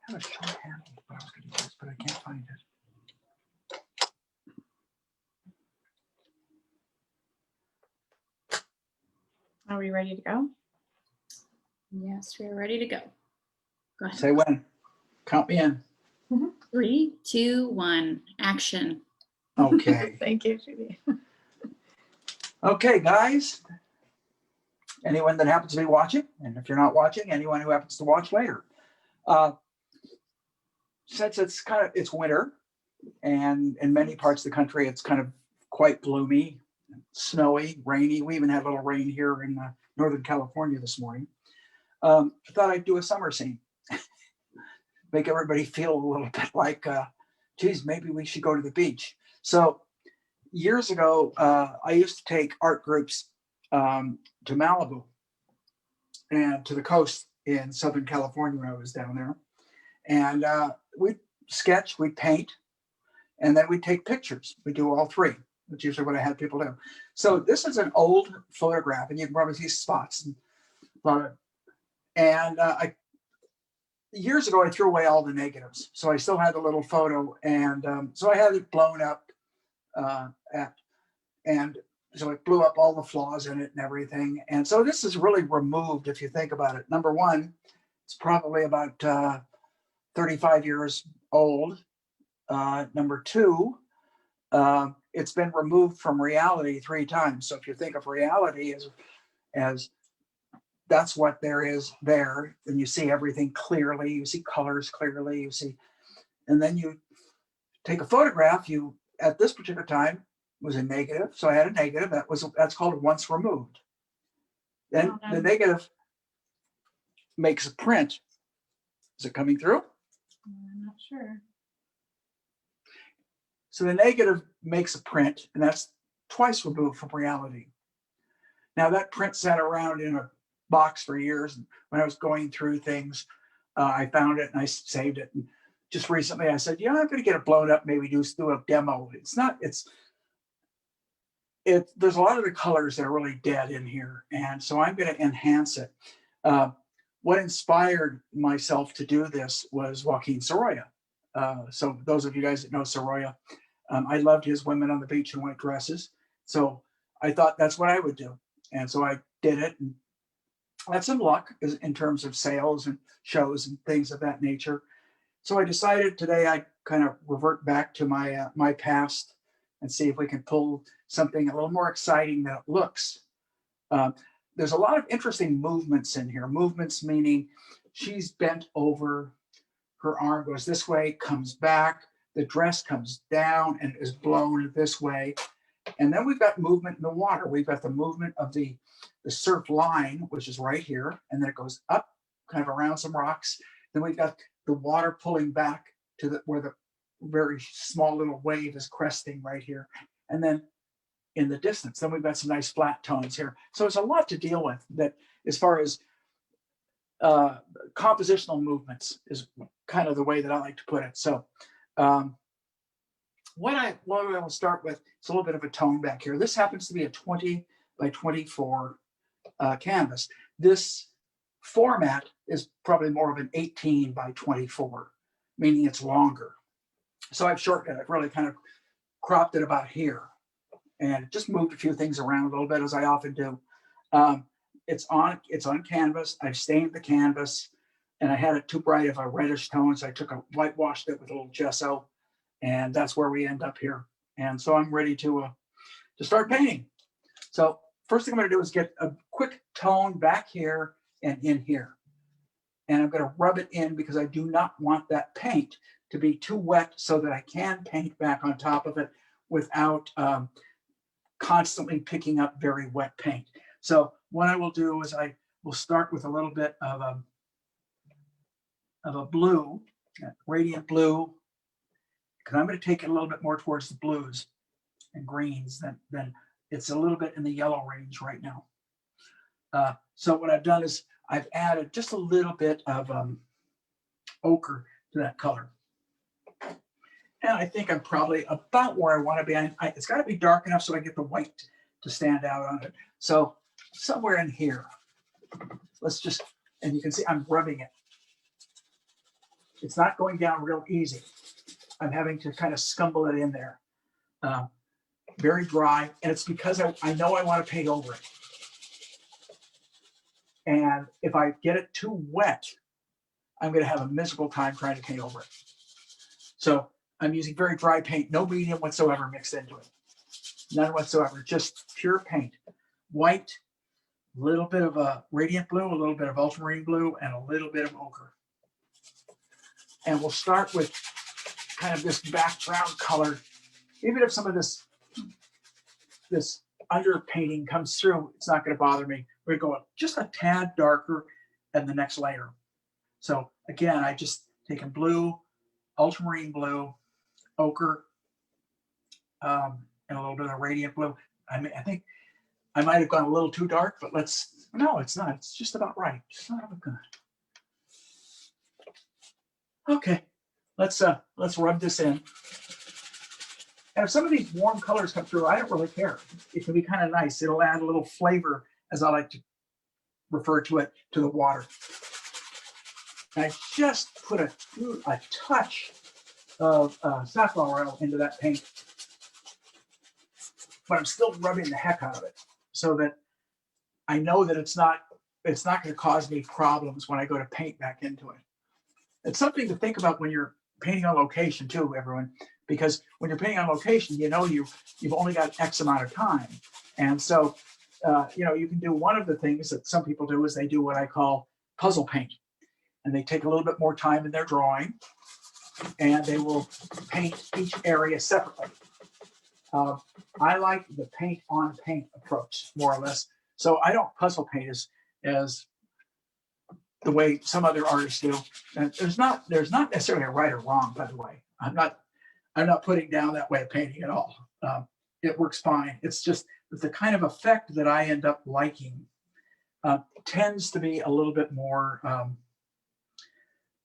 I have a shorthand what I was going to use, but I can't find it. Are we ready to go? Yes, we're ready to go. Go ahead. Say when. Count me in. 3, 2, 1, action. Okay. Thank you, Judy. Okay, guys. Anyone that happens to be watching, and if you're not watching, anyone who happens to watch later. Since it's winter, and in many parts of the country, it's kind of quite gloomy, snowy, rainy. We even had a little rain here in Northern California this morning. I thought I'd do a summer scene. Make everybody feel a little bit like, geez, maybe we should go to the beach. So years ago, I used to take art groups to Malibu and to the coast in Southern California when I was down there. And we'd sketch, we'd paint, and then we'd take pictures. We do all three. That's usually what I had people do. So this is an old photograph, and you can probably see spots. And years ago, I threw away all the negatives. So I still had the little photo, and so I had it blown up and so it blew up all the flaws in it and everything. And so this is really removed if you think about it. Number one, it's probably about 35 years old. Number two, it's been removed from reality 3 times. So if you think of reality as that's what there is there, and you see everything clearly, you see colors clearly, you see, and then you take a photograph, at this particular time was a negative. So I had a negative, that's called once removed. Then the negative makes a print. Is it coming through? I'm not sure. So the negative makes a print, and that's twice removed from reality. Now that print sat around in a box for years. And when I was going through things, I found it and I saved it. And just recently I said, I'm going to get it blown up, maybe do a demo. There's a lot of the colors that are really dead in here. And so I'm going to enhance it. What inspired myself to do this was Joaquin Sorolla. So those of you guys that know Sorolla, I loved his women on the beach in white dresses. So I thought that's what I would do. And so I did it. And I had some luck in terms of sales and shows and things of that nature. So I decided today I'd kind of revert back to my past and see if we can pull something a little more exciting than it looks. There's a lot of interesting movements in here. Movements meaning she's bent over, her arm goes this way, comes back, the dress comes down and is blown this way. And then we've got movement in the water. We've got the movement of the surf line, which is right here, and then it goes up kind of around some rocks. Then we've got the water pulling back to where the very small little wave is cresting right here. And then in the distance, then we've got some nice flat tones here. So it's a lot to deal with that as far as compositional movements is kind of the way that I like to put it. So what I will start with is a little bit of a tone back here. This happens to be a 20 by 24 canvas. This format is probably more of an 18 by 24, meaning it's longer. So I've shortened it. I've really kind of cropped it about here and just moved a few things around a little bit, as I often do. It's on canvas. I've stained the canvas, and I had it too bright of a reddish tone, so I whitewashed it with a little gesso, and that's where we end up here. And so I'm ready to start painting. So first thing I'm going to do is get a quick tone back here and in here. And I'm going to rub it in because I do not want that paint to be too wet so that I can paint back on top of it without constantly picking up very wet paint. So what I will do is I will start with a little bit of of a blue, radiant blue, because I'm going to take it a little bit more towards the blues and greens than it's a little bit in the yellow range right now. So what I've done is I've added just a little bit of ochre to that color. And I think I'm probably about where I want to be. It's got to be dark enough so I get the white to stand out on it. So somewhere in here, let's just, and you can see I'm rubbing it. It's not going down real easy. I'm having to kind of scumble it in there. Very dry, and it's because I know I want to paint over it. And if I get it too wet, I'm going to have a miserable time trying to paint over it. So I'm using very dry paint, no medium whatsoever mixed into it. None whatsoever, just pure paint. White, a little bit of a radiant blue, a little bit of ultramarine blue, and a little bit of ochre. And we'll start with kind of this background color. Even if some of this underpainting comes through, it's not going to bother me. We're going to go just a tad darker in the next layer. So again, I just taken blue, ultramarine blue, ochre, and a little bit of radiant blue. I think I might have gone a little too dark, but no, it's not. It's just about right. Son of a gun. Okay, let's rub this in. And if some of these warm colors come through, I don't really care. It can be kind of nice. It'll add a little flavor, as I like to refer to it, to the water. And I just put a touch of safflower oil into that paint, but I'm still rubbing the heck out of it so that I know that it's not going to cause me problems when I go to paint back into it. It's something to think about when you're painting on location too, everyone, because when you're painting on location, you know you've only got X amount of time. And so, you can do one of the things that some people do is they do what I call puzzle paint. And they take a little bit more time in their drawing and they will paint each area separately. I like the paint on paint approach, more or less. So I don't puzzle paint as the way some other artists do. And there's not necessarily a right or wrong, by the way. I'm not putting down that way of painting at all. It works fine. It's just the kind of effect that I end up liking tends to be a little bit more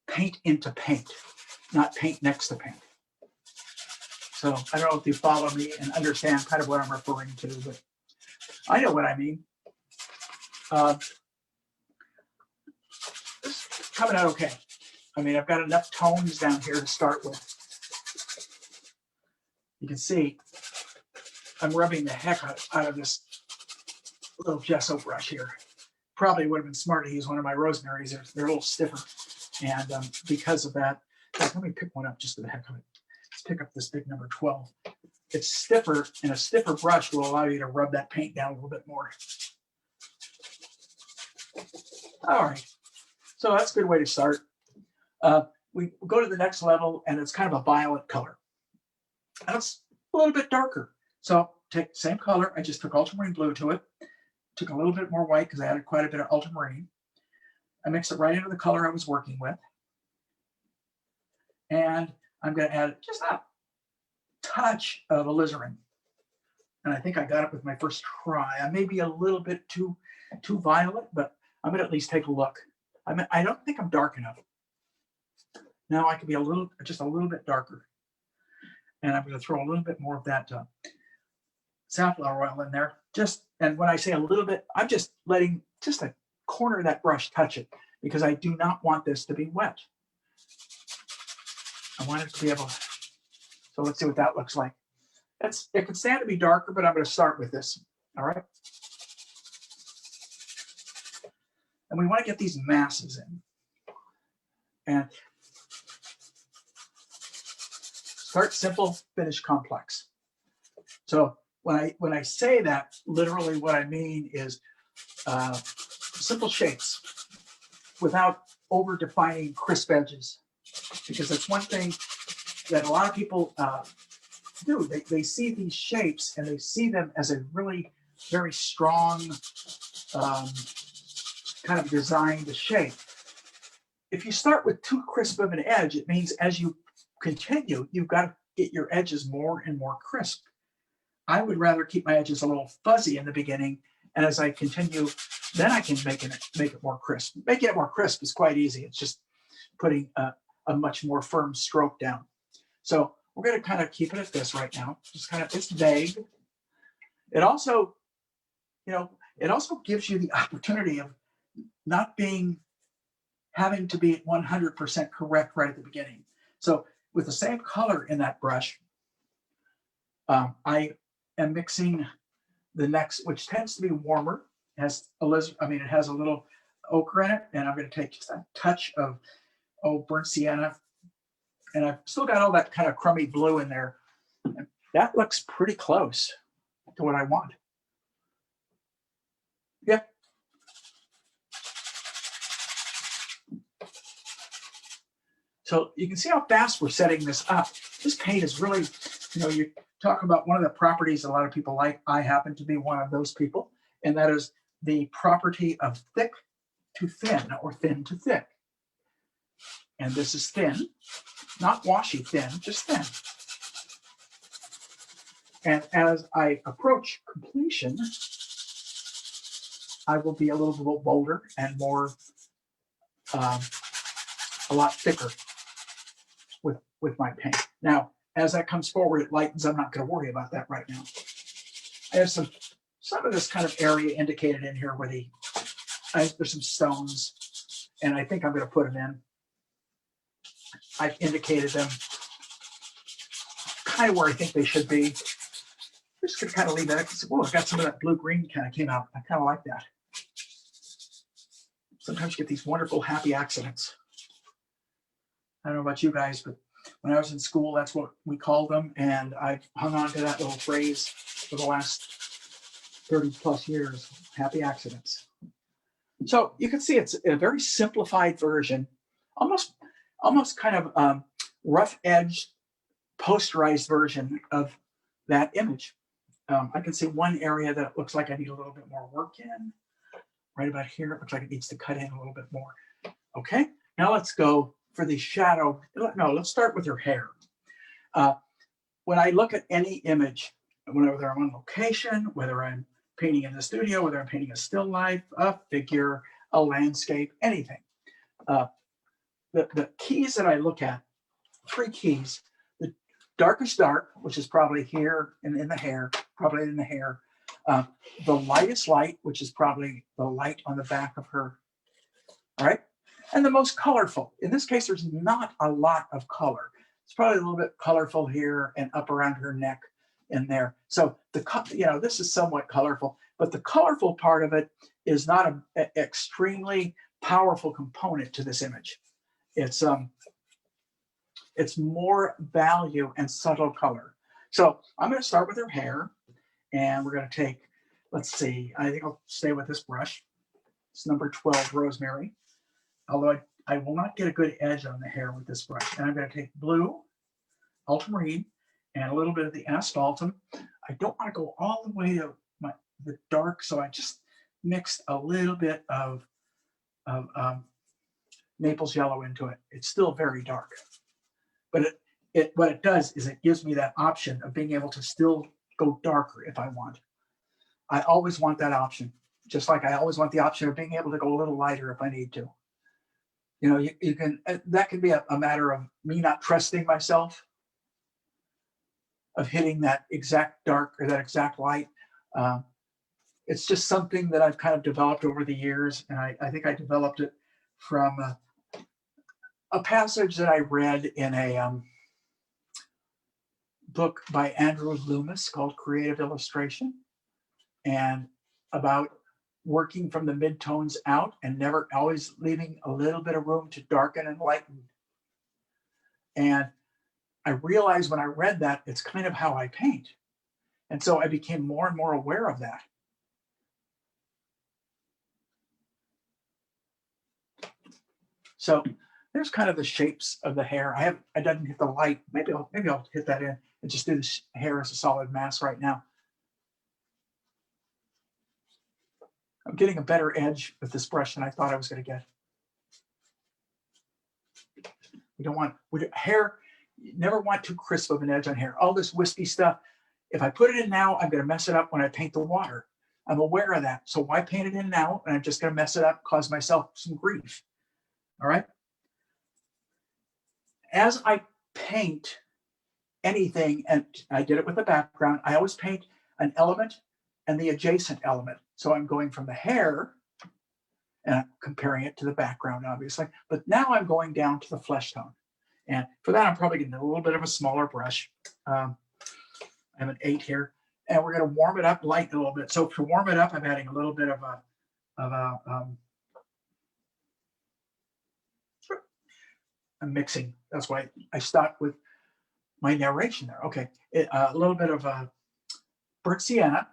paint into paint, not paint next to paint. So I don't know if you follow me and understand kind of what I'm referring to, but I know what I mean. This is coming out okay. I mean, I've got enough tones down here to start with. You can see I'm rubbing the heck out of this little gesso brush here. Probably would have been smart to use one of my Rosemary's. They're a little stiffer. And because of that, let me pick one up just for the heck of it. Let's pick up this big number 12. It's stiffer, and a stiffer brush will allow you to rub that paint down a little bit more. All right, so that's a good way to start. We go to the next level, and it's kind of a violet color. And it's a little bit darker. So take the same color. I just took ultramarine blue to it. Took a little bit more white because I added quite a bit of ultramarine. I mixed it right into the color I was working with. And I'm going to add just a touch of alizarin. And I think I got it with my first try. I may be a little bit too violet, but I'm going to at least take a look. I don't think I'm dark enough. Now I can be just a little bit darker. And I'm going to throw a little bit more of that safflower oil in there. And when I say a little bit, I'm just letting just a corner of that brush touch it because I do not want this to be wet. I want it to be able to, so let's see what that looks like. It can stand to be darker, but I'm going to start with this. All right. And we want to get these masses in. And start simple, finish complex. So when I say that, literally what I mean is simple shapes without over defining crisp edges, because that's one thing that a lot of people do. They see these shapes and they see them as a really very strong kind of designed shape. if you start with too crisp of an edge, it means as you continue, you've got to get your edges more and more crisp. I would rather keep my edges a little fuzzy in the beginning, and as I continue, then I can make it more crisp. Making it more crisp is quite easy. It's just putting a much more firm stroke down. So we're going to kind of keep it at this right now. Just kind of, it's vague. It also, it also gives you the opportunity of not having to be 100% correct right at the beginning. So with the same color in that brush, I am mixing the next, which tends to be warmer. It has a little ochre in it, and I'm going to take just a touch of burnt sienna, and I've still got all that kind of crummy blue in there. And that looks pretty close to what I want. Yeah. So you can see how fast we're setting this up. This paint is really, you talk about one of the properties a lot of people like. I happen to be one of those people, and that is the property of thick to thin or thin to thick. And this is thin, not washy thin, just thin. And as I approach completion, I will be a little bit bolder and more, a lot thicker with my paint. Now, as that comes forward, it lightens. I'm not going to worry about that right now. I have some of this kind of area indicated in here where there's some stones, and I think I'm going to put them in. I've indicated them kind of where I think they should be. I'm just going to kind of leave that. Oh, I've got some of that blue-green kind of came out. I kind of like that. Sometimes you get these wonderful happy accidents. I don't know about you guys, but when I was in school, that's what we called them. And I've hung on to that little phrase for the last 30 plus years, happy accidents. So you can see it's a very simplified version, almost kind of rough edged, posterized version of that image. I can see one area that looks like I need a little bit more work in. Right about here, it looks like it needs to cut in a little bit more. Okay, now let's go for the shadow. No, let's start with her hair. When I look at any image, whether I'm on location, whether I'm painting in the studio, whether I'm painting a still life, a figure, a landscape, anything, the keys that I look at, 3 keys: the darkest dark, which is probably here and in the hair, the lightest light, which is probably the light on the back of her, all right? And the most colorful. In this case, there's not a lot of color. It's probably a little bit colorful here and up around her neck in there. So this is somewhat colorful, but the colorful part of it is not an extremely powerful component to this image. It's more value and subtle color. So I'm going to start with her hair, and we're going to take, let's see, I think I'll stay with this brush. It's number 12, Rosemary. Although I will not get a good edge on the hair with this brush. And I'm going to take blue, ultramarine, and a little bit of the asphaltum. I don't want to go all the way to the dark, so I just mixed a little bit of Naples yellow into it. It's still very dark, but what it does is it gives me that option of being able to still go darker if I want. I always want that option, just like I always want the option of being able to go a little lighter if I need to. You can, that can be a matter of me not trusting myself, of hitting that exact dark or that exact light. It's just something that I've kind of developed over the years, and I think I developed it from a passage that I read in a book by Andrew Loomis called Creative Illustration, and about working from the midtones out and never always leaving a little bit of room to darken and lighten. And I realized when I read that, it's kind of how I paint. And so I became more and more aware of that. So there's kind of the shapes of the hair. I didn't hit the light. Maybe I'll hit that in and just do the hair as a solid mass right now. I'm getting a better edge with this brush than I thought I was going to get. We don't want hair. You never want too crisp of an edge on hair. All this wispy stuff. If I put it in now, I'm going to mess it up when I paint the water. I'm aware of that. So why paint it in now? And I'm just going to mess it up, cause myself some grief. All right. As I paint anything, and I did it with the background, I always paint an element and the adjacent element. So I'm going from the hair and I'm comparing it to the background, obviously. But now I'm going down to the flesh tone. And for that, I'm probably getting a little bit of a smaller brush. I have an 8 here. And we're going to warm it up, lighten a little bit. So to warm it up, I'm adding a little bit of I'm mixing. That's why I stopped with my narration there. Okay, a little bit of burnt sienna.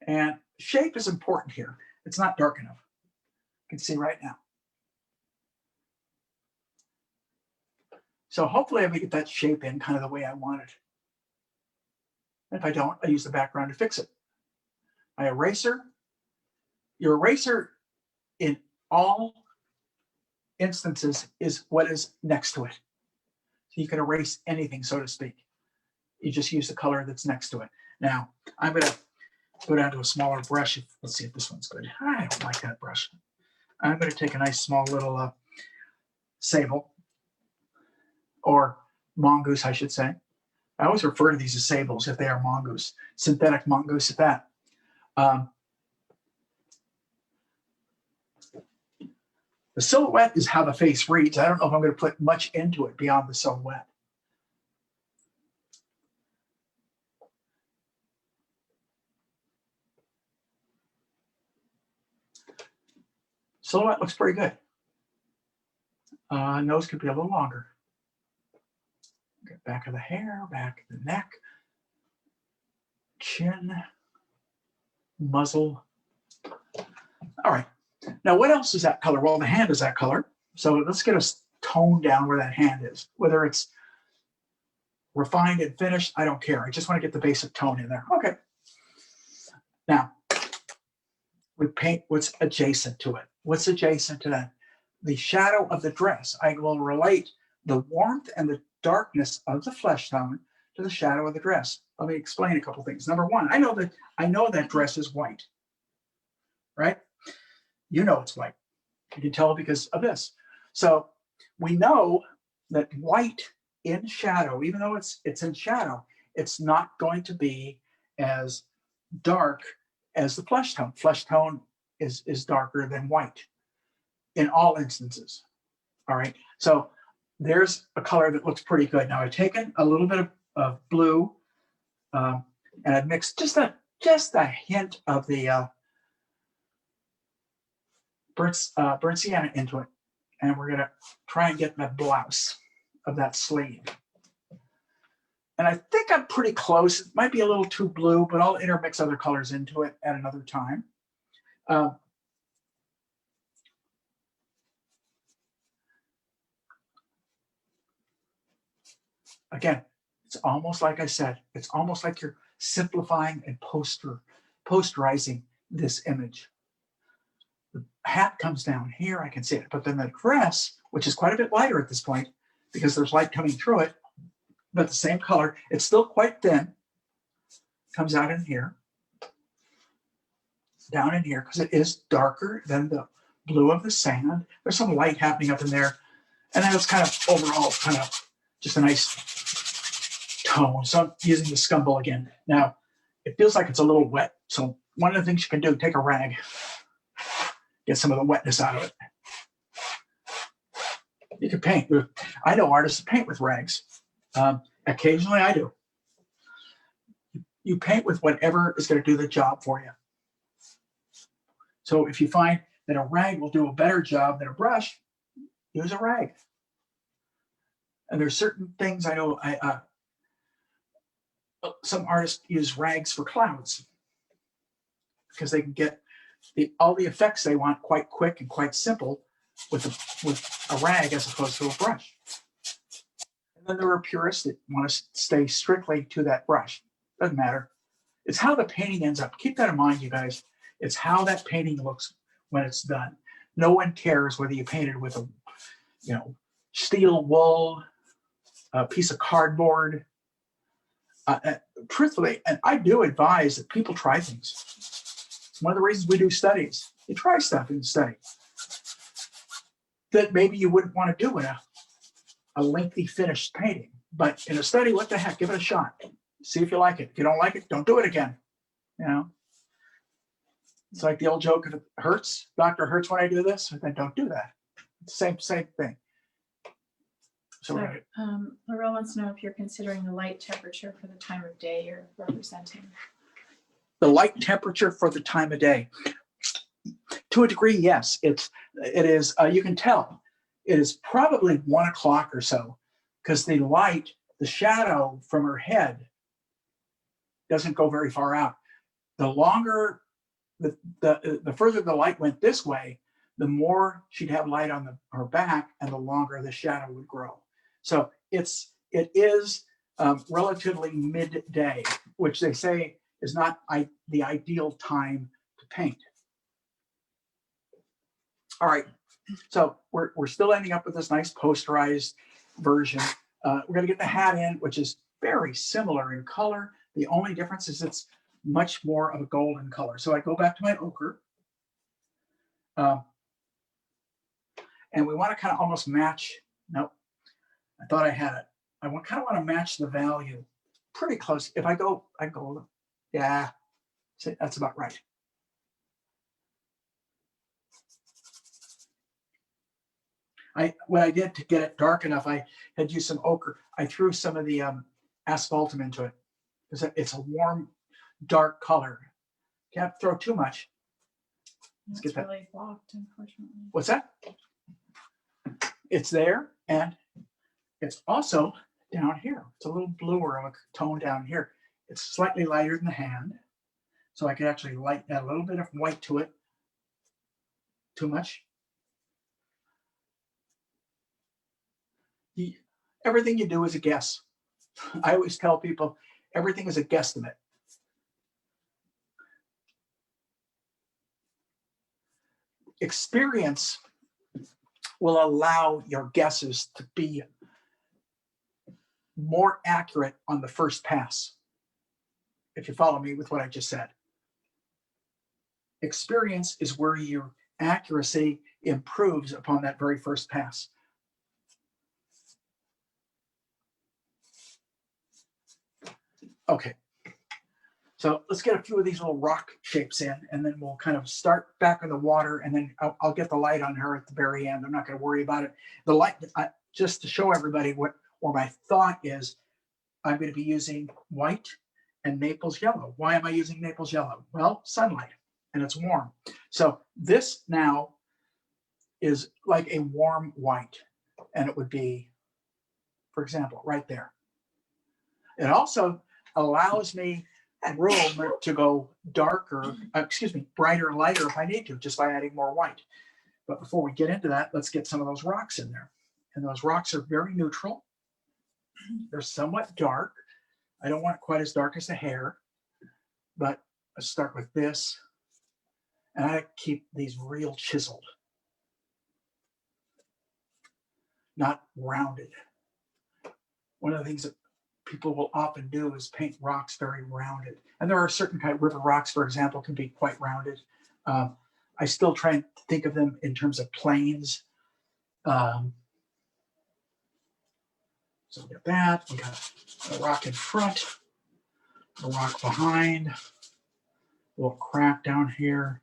And shape is important here. It's not dark enough. You can see right now. So hopefully I will get that shape in kind of the way I want it. If I don't, I use the background to fix it. My eraser, your eraser in all instances is what is next to it. So you can erase anything, so to speak. You just use the color that's next to it. Now, I'm going to go down to a smaller brush. Let's see if this one's good. I don't like that brush. I'm going to take a nice small little sable, or mongoose, I should say. I always refer to these as sables if they are mongoose, synthetic mongoose at that. The silhouette is how the face reads. I don't know if I'm going to put much into it beyond the silhouette. Silhouette looks pretty good. Nose could be a little longer. Get back of the hair, back of the neck, chin, muzzle. All right. Now, what else is that color? Well, the hand is that color. So let's get a tone down where that hand is. Whether it's refined and finished, I don't care. I just want to get the basic tone in there. Okay. Now, we paint what's adjacent to it. What's adjacent to that? The shadow of the dress. I will relate the warmth and the darkness of the flesh tone to the shadow of the dress. Let me explain a couple things. Number one, I know that dress is white, right? You know it's white. You can tell because of this. So we know that white in shadow, even though it's in shadow, it's not going to be as dark as the flesh tone. Flesh tone is darker than white in all instances. All right. So there's a color that looks pretty good. Now I've taken a little bit of blue and I've mixed just a hint of the burnt sienna into it. And we're going to try and get the blouse of that sleeve. And I think I'm pretty close. It might be a little too blue, but I'll intermix other colors into it at another time. Again, it's almost like I said, it's almost like you're simplifying and posterizing this image. The hat comes down here, I can see it, but then the dress, which is quite a bit lighter at this point because there's light coming through it, but the same color, it's still quite thin, comes out in here, down in here, because it is darker than the blue of the sand. There's some light happening up in there, and then it's kind of overall kind of just a nice tone. So I'm using the scumble again. Now, it feels like it's a little wet. So one of the things you can do, take a rag, get some of the wetness out of it. You can paint. I know artists who paint with rags. Occasionally I do. You paint with whatever is going to do the job for you. So if you find that a rag will do a better job than a brush, use a rag. And there's certain things I know some artists use rags for clouds because they can get all the effects they want quite quick and quite simple with a rag as opposed to a brush. And then there are purists that want to stay strictly to that brush. Doesn't matter. It's how the painting ends up. Keep that in mind, you guys. It's how that painting looks when it's done. No one cares whether you painted with a, steel wool, a piece of cardboard. Truthfully, and I do advise that people try things. It's one of the reasons we do studies. You try stuff in the study that maybe you wouldn't want to do in a lengthy finished painting. But in a study, what the heck, give it a shot. See if you like it. If you don't like it, don't do it again. You know, it's like the old joke, if it hurts, doctor, hurts when I do this, then don't do that. It's the same thing. So Laurel wants to know if you're considering the light temperature for the time of day you're representing. the light temperature for the time of day. To a degree, yes. It is, you can tell. It is probably 1 o'clock or so, because the light, the shadow from her head doesn't go very far out. The longer, the further the light went this way, the more she'd have light on her back, and the longer the shadow would grow. So it is relatively midday, which they say is not the ideal time to paint. All right, so we're still ending up with this nice posterized version. We're going to get the hat in, which is very similar in color. The only difference is it's much more of a golden color. So I go back to my ochre. And we want to kind of almost match. Nope, I thought I had it. I kind of want to match the value pretty close. If I go, yeah, see, that's about right. What I did to get it dark enough, I had used some ochre. I threw some of the asphaltum into it because it's a warm, dark color. Can't throw too much. Let's get that. Really blocked, unfortunately. What's that? It's there, and it's also down here. It's a little bluer of a tone down here. It's slightly lighter than the hand, so I could actually add a little bit of white to it. Too much? Everything you do is a guess. I always tell people everything is a guesstimate. Experience will allow your guesses to be more accurate on the first pass, if you follow me with what I just said. Experience is where your accuracy improves upon that very first pass. Okay, so let's get a few of these little rock shapes in, and then we'll kind of start back in the water, and then I'll get the light on her at the very end. I'm not going to worry about it. The light, just to show everybody what my thought is, I'm going to be using white and Naples yellow. Why am I using Naples yellow? Well, sunlight, and it's warm. So this now is like a warm white, and it would be, for example, right there. It also allows me room to go darker, brighter and lighter if I need to, just by adding more white. But before we get into that, let's get some of those rocks in there. And those rocks are very neutral. They're somewhat dark. I don't want it quite as dark as the hair, but let's start with this. And I keep these real chiseled, not rounded. One of the things that people will often do is paint rocks very rounded. And there are certain kind of river rocks, for example, can be quite rounded. I still try and think of them in terms of planes. So we got that. We got a rock in front, a rock behind, a little crack down here,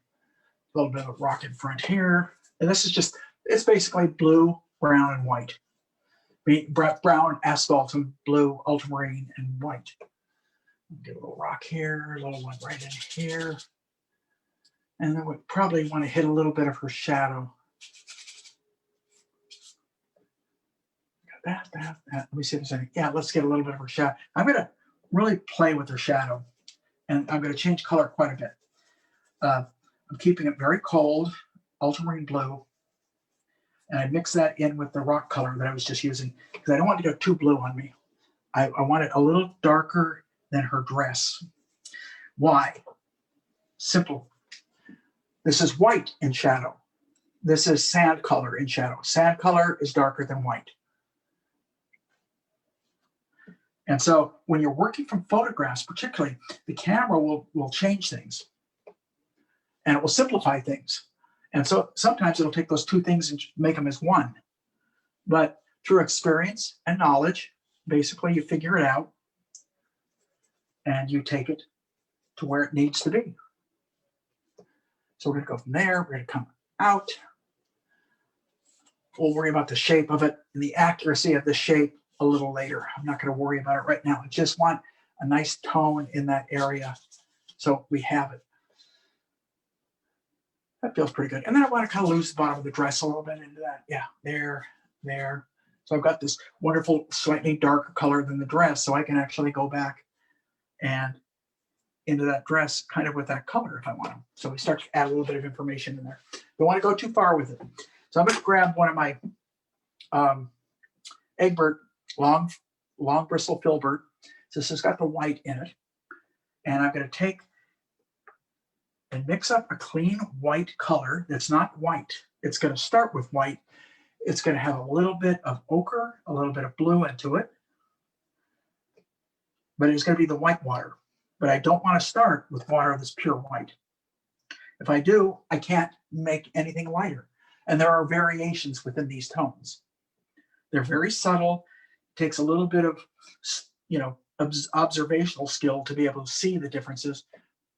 a little bit of rock in front here. And this is just, it's basically blue, brown, and white. Brown, asphaltum, blue, ultramarine, and white. Get a little rock here, a little one right in here. And then we probably want to hit a little bit of her shadow. Got that. Let me see if there's any. Yeah, let's get a little bit of her shadow. I'm going to really play with her shadow, and I'm going to change color quite a bit. I'm keeping it very cold, ultramarine blue. And I mix that in with the rock color that I was just using, because I don't want to go too blue on me. I want it a little darker than her dress. Why? Simple. This is white in shadow. This is sand color in shadow. Sand color is darker than white. And so when you're working from photographs, particularly, the camera will change things and it will simplify things. And so sometimes it'll take those two things and make them as one. But through experience and knowledge, basically you figure it out and you take it to where it needs to be. So we're going to go from there. We're going to come out. We'll worry about the shape of it and the accuracy of the shape a little later. I'm not going to worry about it right now. I just want a nice tone in that area so we have it. That feels pretty good. And then I want to kind of lose the bottom of the dress a little bit into that. Yeah, there. So I've got this wonderful, slightly darker color than the dress, so I can actually go back and into that dress kind of with that color if I want to. So we start to add a little bit of information in there. Don't want to go too far with it. So I'm going to grab one of my Egbert long bristle filbert. So this has got the white in it. And I'm going to take and mix up a clean white color that's not white. It's going to start with white. It's going to have a little bit of ochre, a little bit of blue into it. But it's going to be the white water. But I don't want to start with water that's pure white. If I do, I can't make anything lighter. And there are variations within these tones. They're very subtle. It takes a little bit of, observational skill to be able to see the differences.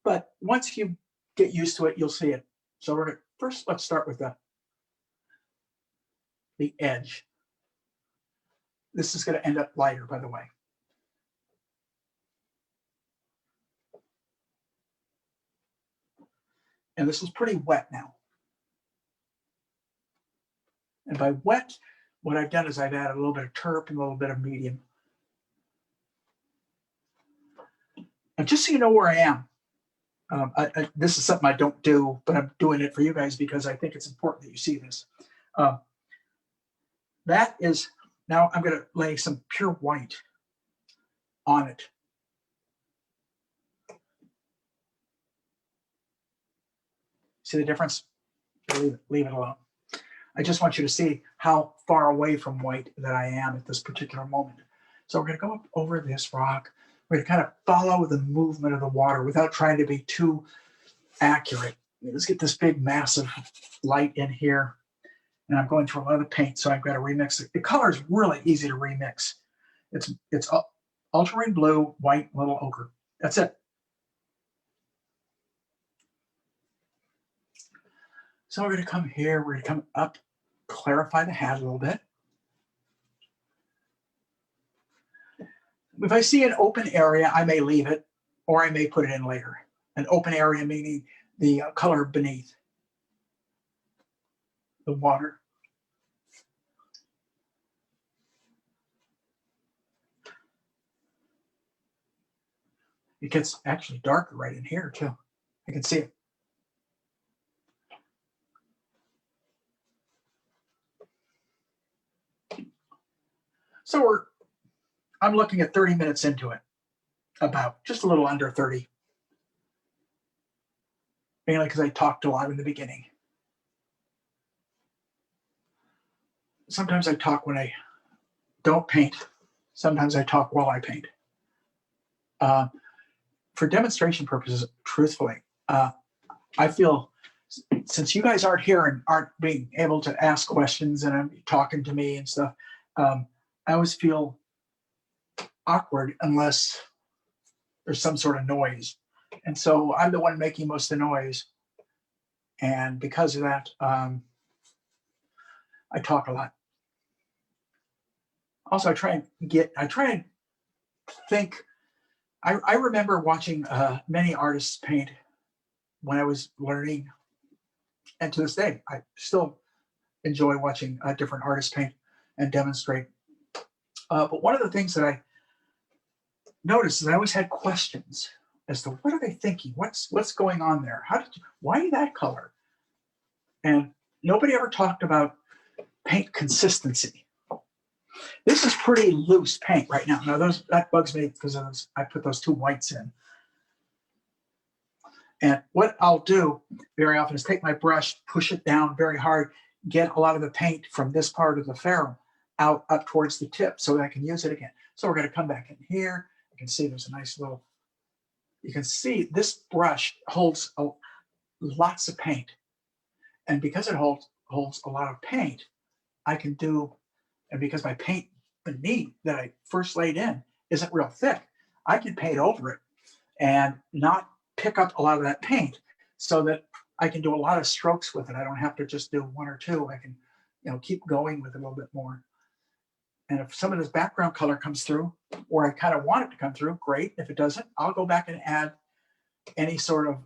But once you get used to it, you'll see it. So we're going to first, let's start with the edge. This is going to end up lighter, by the way. And this is pretty wet now. And by wet, what I've done is I've added a little bit of terp and a little bit of medium. And just so you know where I am, this is something I don't do, but I'm doing it for you guys because I think it's important that you see this. That is, now I'm going to lay some pure white on it. See the difference? Leave it alone. I just want you to see how far away from white that I am at this particular moment. So we're going to go up over this rock. We're going to kind of follow the movement of the water without trying to be too accurate. Let's get this big, massive light in here. And I'm going through a lot of the paint, so I've got to remix it. The color is really easy to remix. It's ultramarine blue, white, little ochre. That's it. So we're going to come here. We're going to come up, clarify the hat a little bit. If I see an open area, I may leave it, or I may put it in later. An open area meaning the color beneath the water. It gets actually darker right in here too. I can see it. So I'm looking at 30 minutes into it, about just a little under 30. Mainly because I talked a lot in the beginning. Sometimes I talk when I don't paint. Sometimes I talk while I paint. For demonstration purposes, truthfully, I feel since you guys aren't here and aren't being able to ask questions and I'm talking to me and stuff, I always feel awkward unless there's some sort of noise. And so I'm the one making most of the noise. And because of that, I talk a lot. Also, I try and think. I remember watching many artists paint when I was learning. And to this day, I still enjoy watching different artists paint and demonstrate. But one of the things that I noticed is I always had questions as to what are they thinking? What's going on there? Why that color? And nobody ever talked about paint consistency. This is pretty loose paint right now. Now that bugs me because I put those two whites in. And what I'll do very often is take my brush, push it down very hard, get a lot of the paint from this part of the ferrule out up towards the tip so that I can use it again. So we're going to come back in here. You can see there's a nice little, you can see this brush holds lots of paint. And because it holds a lot of paint, I can do, and because my paint beneath that I first laid in isn't real thick, I can paint over it and not pick up a lot of that paint so that I can do a lot of strokes with it. I don't have to just do one or two. I can, keep going with it a little bit more. And if some of this background color comes through, or I kind of want it to come through, great. If it doesn't, I'll go back and add any sort of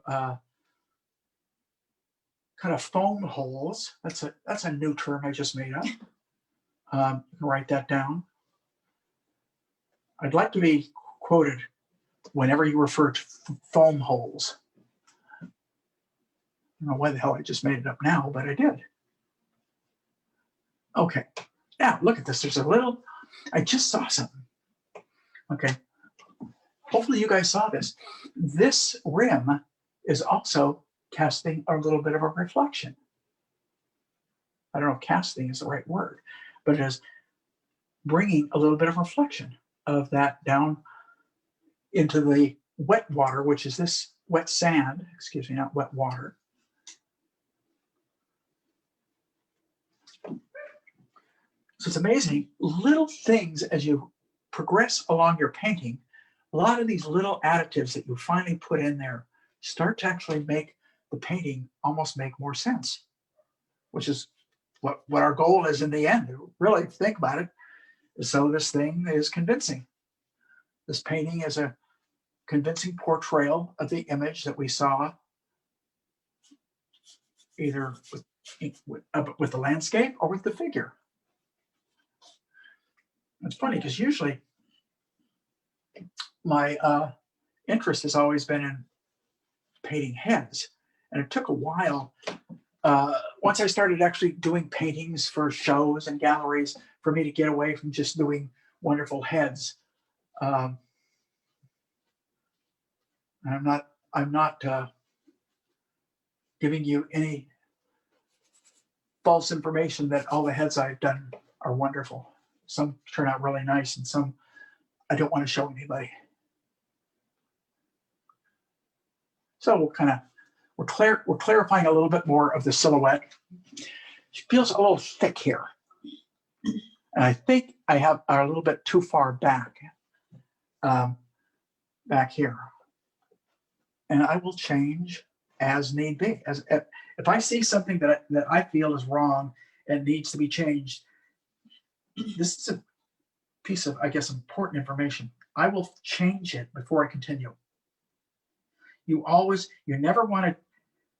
kind of foam holes. That's a new term I just made up. You can write that down. I'd like to be quoted whenever you refer to foam holes. I don't know why the hell I just made it up now, but I did. Okay, now look at this. There's a little, I just saw something. Okay, hopefully you guys saw this. This rim is also casting a little bit of a reflection. I don't know if casting is the right word, but it is bringing a little bit of reflection of that down into the wet water, which is this wet sand, excuse me, not wet water. So it's amazing, little things as you progress along your painting, a lot of these little additives that you finally put in there start to actually make the painting almost make more sense, which is what our goal is in the end. Really, if you think about it, so this thing is convincing. This painting is a convincing portrayal of the image that we saw either with the landscape or with the figure. It's funny because usually my interest has always been in painting heads, and it took a while. Once I started actually doing paintings for shows and galleries, for me to get away from just doing wonderful heads. I'm not giving you any false information that all the heads I've done are wonderful. Some turn out really nice, and some I don't want to show anybody. So we're clarifying a little bit more of the silhouette. It feels a little thick here. And I think I have a little bit too far back, back here. And I will change as need be. If I see something that I feel is wrong and needs to be changed, this is a piece of, I guess, important information. I will change it before I continue. You never want to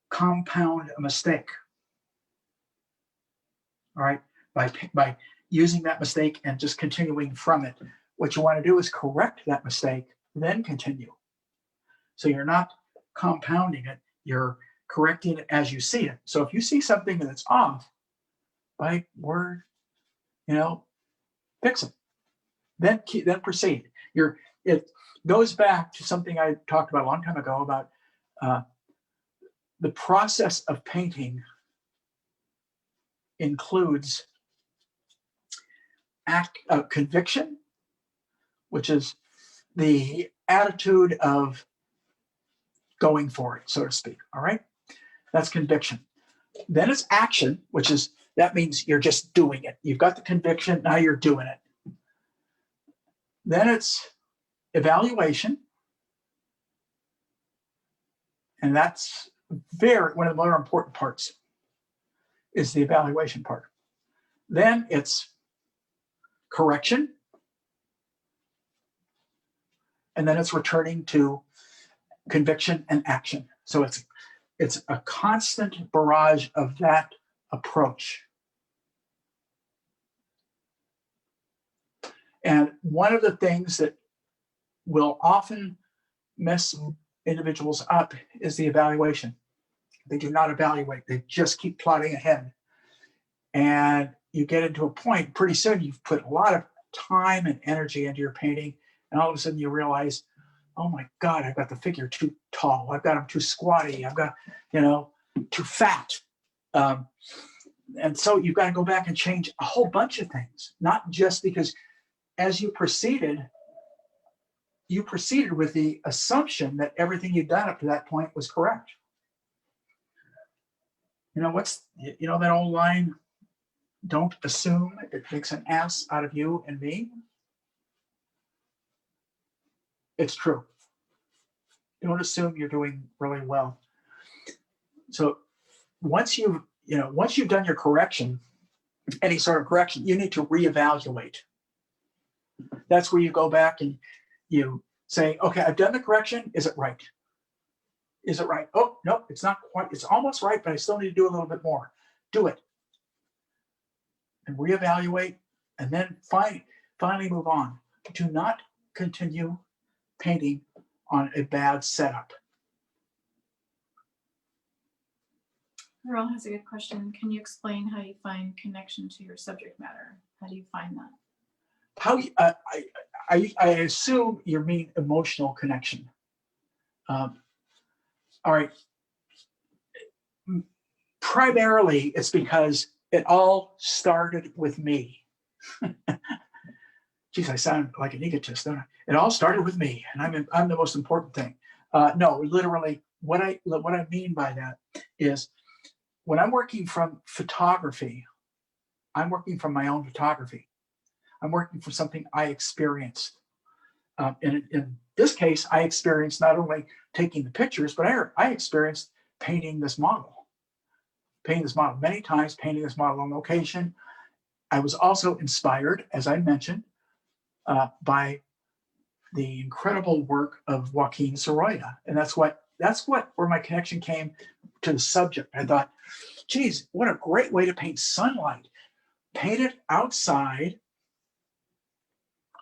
compound a mistake. All right, by using that mistake and just continuing from it. What you want to do is correct that mistake, then continue. So you're not compounding it, you're correcting it as you see it. So if you see something that's off, by word, fix it. Then proceed. It goes back to something I talked about a long time ago about the process of painting includes conviction, which is the attitude of going for it, so to speak. All right, that's conviction. Then it's action, that means you're just doing it. You've got the conviction, now you're doing it. Then it's evaluation, and that's one of the more important parts is the evaluation part. Then it's correction, and then it's returning to conviction and action. So it's a constant barrage of that approach. And one of the things that will often mess individuals up is the evaluation. They do not evaluate, they just keep plodding ahead. And you get into a point, pretty soon you've put a lot of time and energy into your painting, and all of a sudden you realize, oh my God, I've got the figure too tall, I've got him too squatty, I've got, too fat. And so you've got to go back and change a whole bunch of things, not just because as you proceeded with the assumption that everything you'd done up to that point was correct. You know, that old line, don't assume, it makes an ass out of you and me. It's true. Don't assume you're doing really well. So once you've done your correction, any sort of correction, you need to reevaluate. That's where you go back and you say, okay, I've done the correction. Is it right? Is it right? Oh, no, it's not quite. It's almost right, but I still need to do a little bit more. Do it. And reevaluate, and then finally move on. Do not continue painting on a bad setup. Earl has a good question. Can you explain how you find connection to your subject matter? How do you find that? How I assume you mean emotional connection. All right. Primarily, it's because it all started with me. Geez, I sound like an egotist, don't I? It all started with me, and I'm the most important thing. No, literally, what I mean by that is when I'm working from photography, I'm working from my own photography. I'm working for something I experienced. In this case, I experienced not only taking the pictures, but I experienced painting this model many times, painting this model on location. I was also inspired, as I mentioned, by the incredible work of Joaquin Sorolla. And that's where my connection came to the subject. I thought, geez, what a great way to paint sunlight. Paint it outside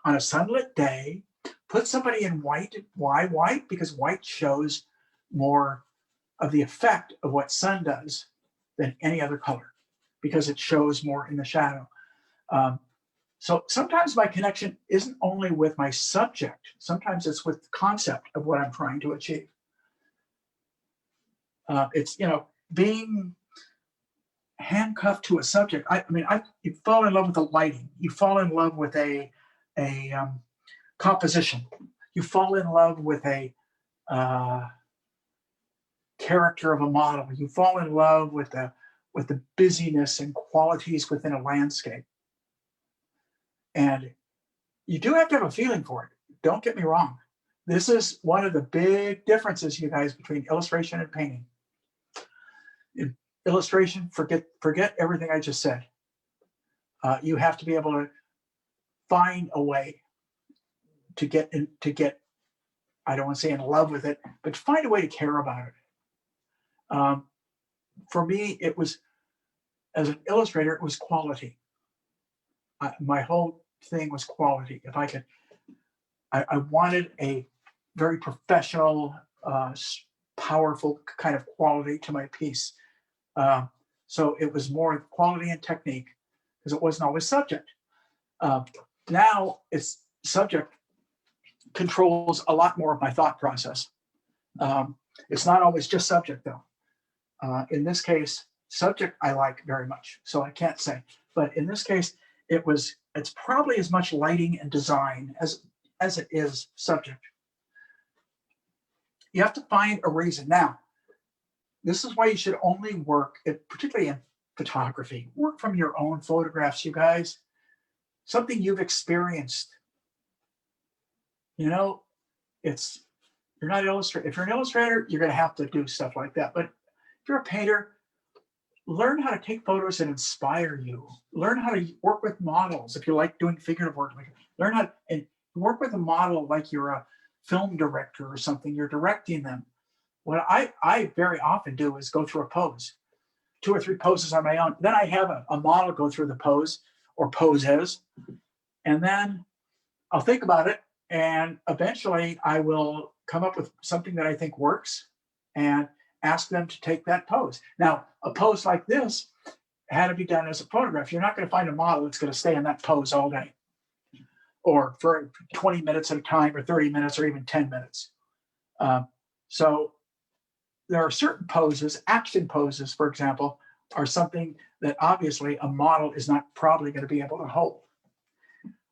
on a sunlit day, put somebody in white. Why white? Because white shows more of the effect of what sun does than any other color, because it shows more in the shadow. So sometimes my connection isn't only with my subject, sometimes it's with the concept of what I'm trying to achieve. It's, being handcuffed to a subject. You fall in love with the lighting. You fall in love with a composition. You fall in love with a character of a model. You fall in love with the busyness and qualities within a landscape. And you do have to have a feeling for it. Don't get me wrong. This is one of the big differences, you guys, between illustration and painting. In illustration, forget everything I just said. You have to be able to find a way to get, I don't want to say in love with it, but find a way to care about it. For me, it was, as an illustrator, it was quality. My whole thing was quality. If I could, I wanted a very professional, powerful kind of quality to my piece. So it was more quality and technique, because it wasn't always subject. Now it's subject controls a lot more of my thought process. It's not always just subject though. In this case, subject I like very much, so I can't say. But in this case, it's probably as much lighting and design as it is subject. You have to find a reason. Now, this is why you should only work, particularly in photography, work from your own photographs, you guys. Something you've experienced. You're not illustrator. If you're an illustrator, you're going to have to do stuff like that. But if you're a painter, learn how to take photos that inspire you. Learn how to work with models. If you like doing figurative work, learn how to work with a model like you're a film director or something. You're directing them. What I very often do is go through a pose, 2 or 3 poses on my own. Then I have a model go through the pose or poses, and then I'll think about it, and eventually I will come up with something that I think works and ask them to take that pose. Now, a pose like this had to be done as a photograph. You're not going to find a model that's going to stay in that pose all day, or for 20 minutes at a time, or 30 minutes, or even 10 minutes. So there are certain poses, action poses, for example, are something that obviously a model is not probably going to be able to hold.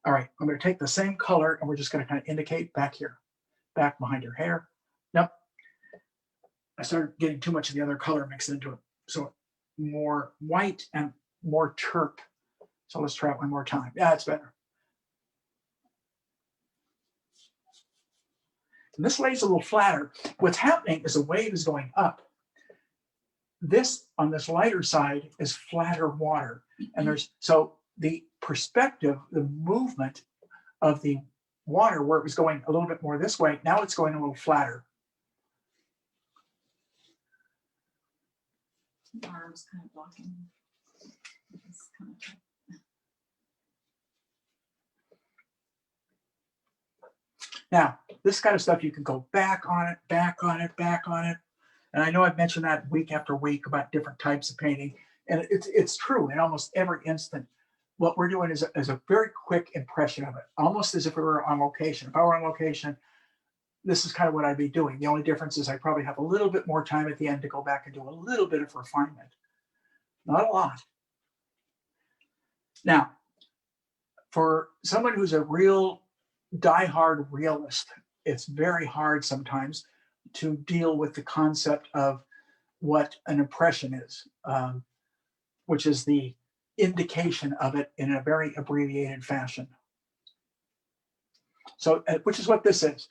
All right, I'm going to take the same color and we're just going to kind of indicate back here, back behind your hair. Nope. I started getting too much of the other color mixed into it. So more white and more terp. So let's try it one more time. Yeah, it's better. And this lays a little flatter. What's happening is the wave is going up. This on this lighter side is flatter water. And there's, so the perspective, the movement of the water where it was going a little bit more this way, now it's going a little flatter. The arm's kind of blocking. It's kind of... Now, this kind of stuff, you can go back on it, back on it, back on it. And I know I've mentioned that week after week about different types of painting. And it's true in almost every instant. What we're doing is a very quick impression of it, almost as if we were on location. If I were on location, this is kind of what I'd be doing. The only difference is I probably have a little bit more time at the end to go back and do a little bit of refinement. Not a lot. Now, for someone who's a real diehard realist, it's very hard sometimes to deal with the concept of what an impression is, which is the indication of it in a very abbreviated fashion. So, which is what this is.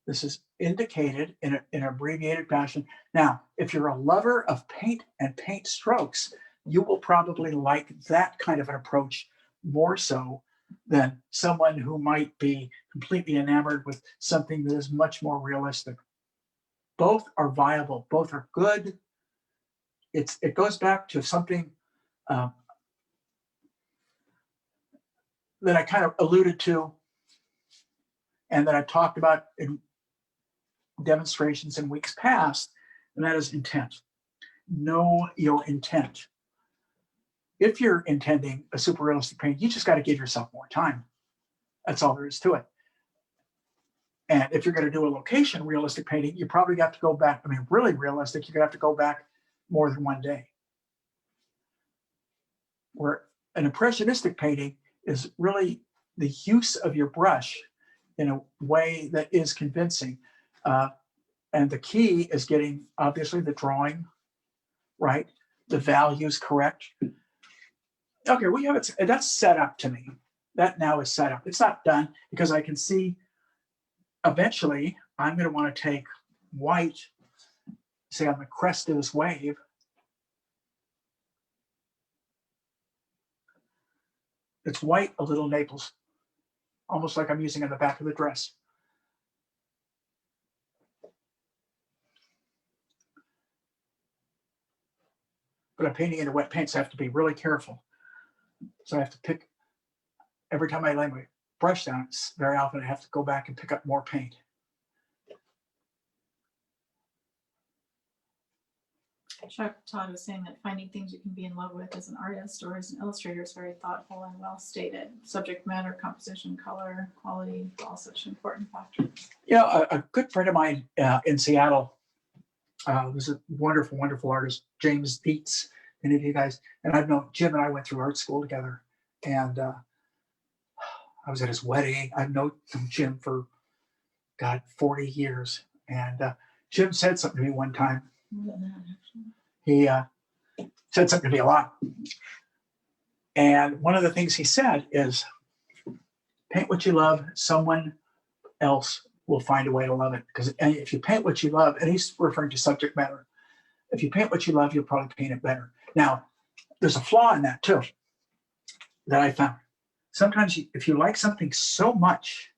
This is indicated in an abbreviated fashion. Now, if you're a lover of paint and paint strokes, you will probably like that kind of an approach more so than someone who might be completely enamored with something that is much more realistic. Both are viable, both are good. It goes back to something that I kind of alluded to and that I talked about in demonstrations in weeks past, and that is intent. Know your intent. If you're intending a super realistic paint, you just got to give yourself more time. That's all there is to it. And if you're going to do a location realistic painting, you probably got to go back. I mean, really realistic, you're going to have to go back more than one day. Where an impressionistic painting is really the use of your brush in a way that is convincing. And the key is getting, obviously, the drawing right, the values correct. Okay, we have it, that's set up to me. That now is set up. It's not done because I can see eventually I'm going to want to take white, say on the crest of this wave, it's white, a little Naples, almost like I'm using on the back of the dress. But I'm painting into wet paint, so I have to be really careful. So I have to pick, every time I lay my brush down, very often I have to go back and pick up more paint. Chuck Todd was saying that finding things you can be in love with as an artist or as an illustrator is very thoughtful and well stated. Subject matter, composition, color, quality, all such important factors. You know, a good friend of mine in Seattle was a wonderful, wonderful artist, James Dietz, any of you guys. And I've known Jim and I went through art school together. And I was at his wedding. I've known Jim for, God, 40 years. And Jim said something to me one time. He said something to me a lot. And one of the things he said is, paint what you love, someone else will find a way to love it. Because if you paint what you love, and he's referring to subject matter, if you paint what you love, you'll probably paint it better. Now, there's a flaw in that too, that I found. Sometimes if you like something so much,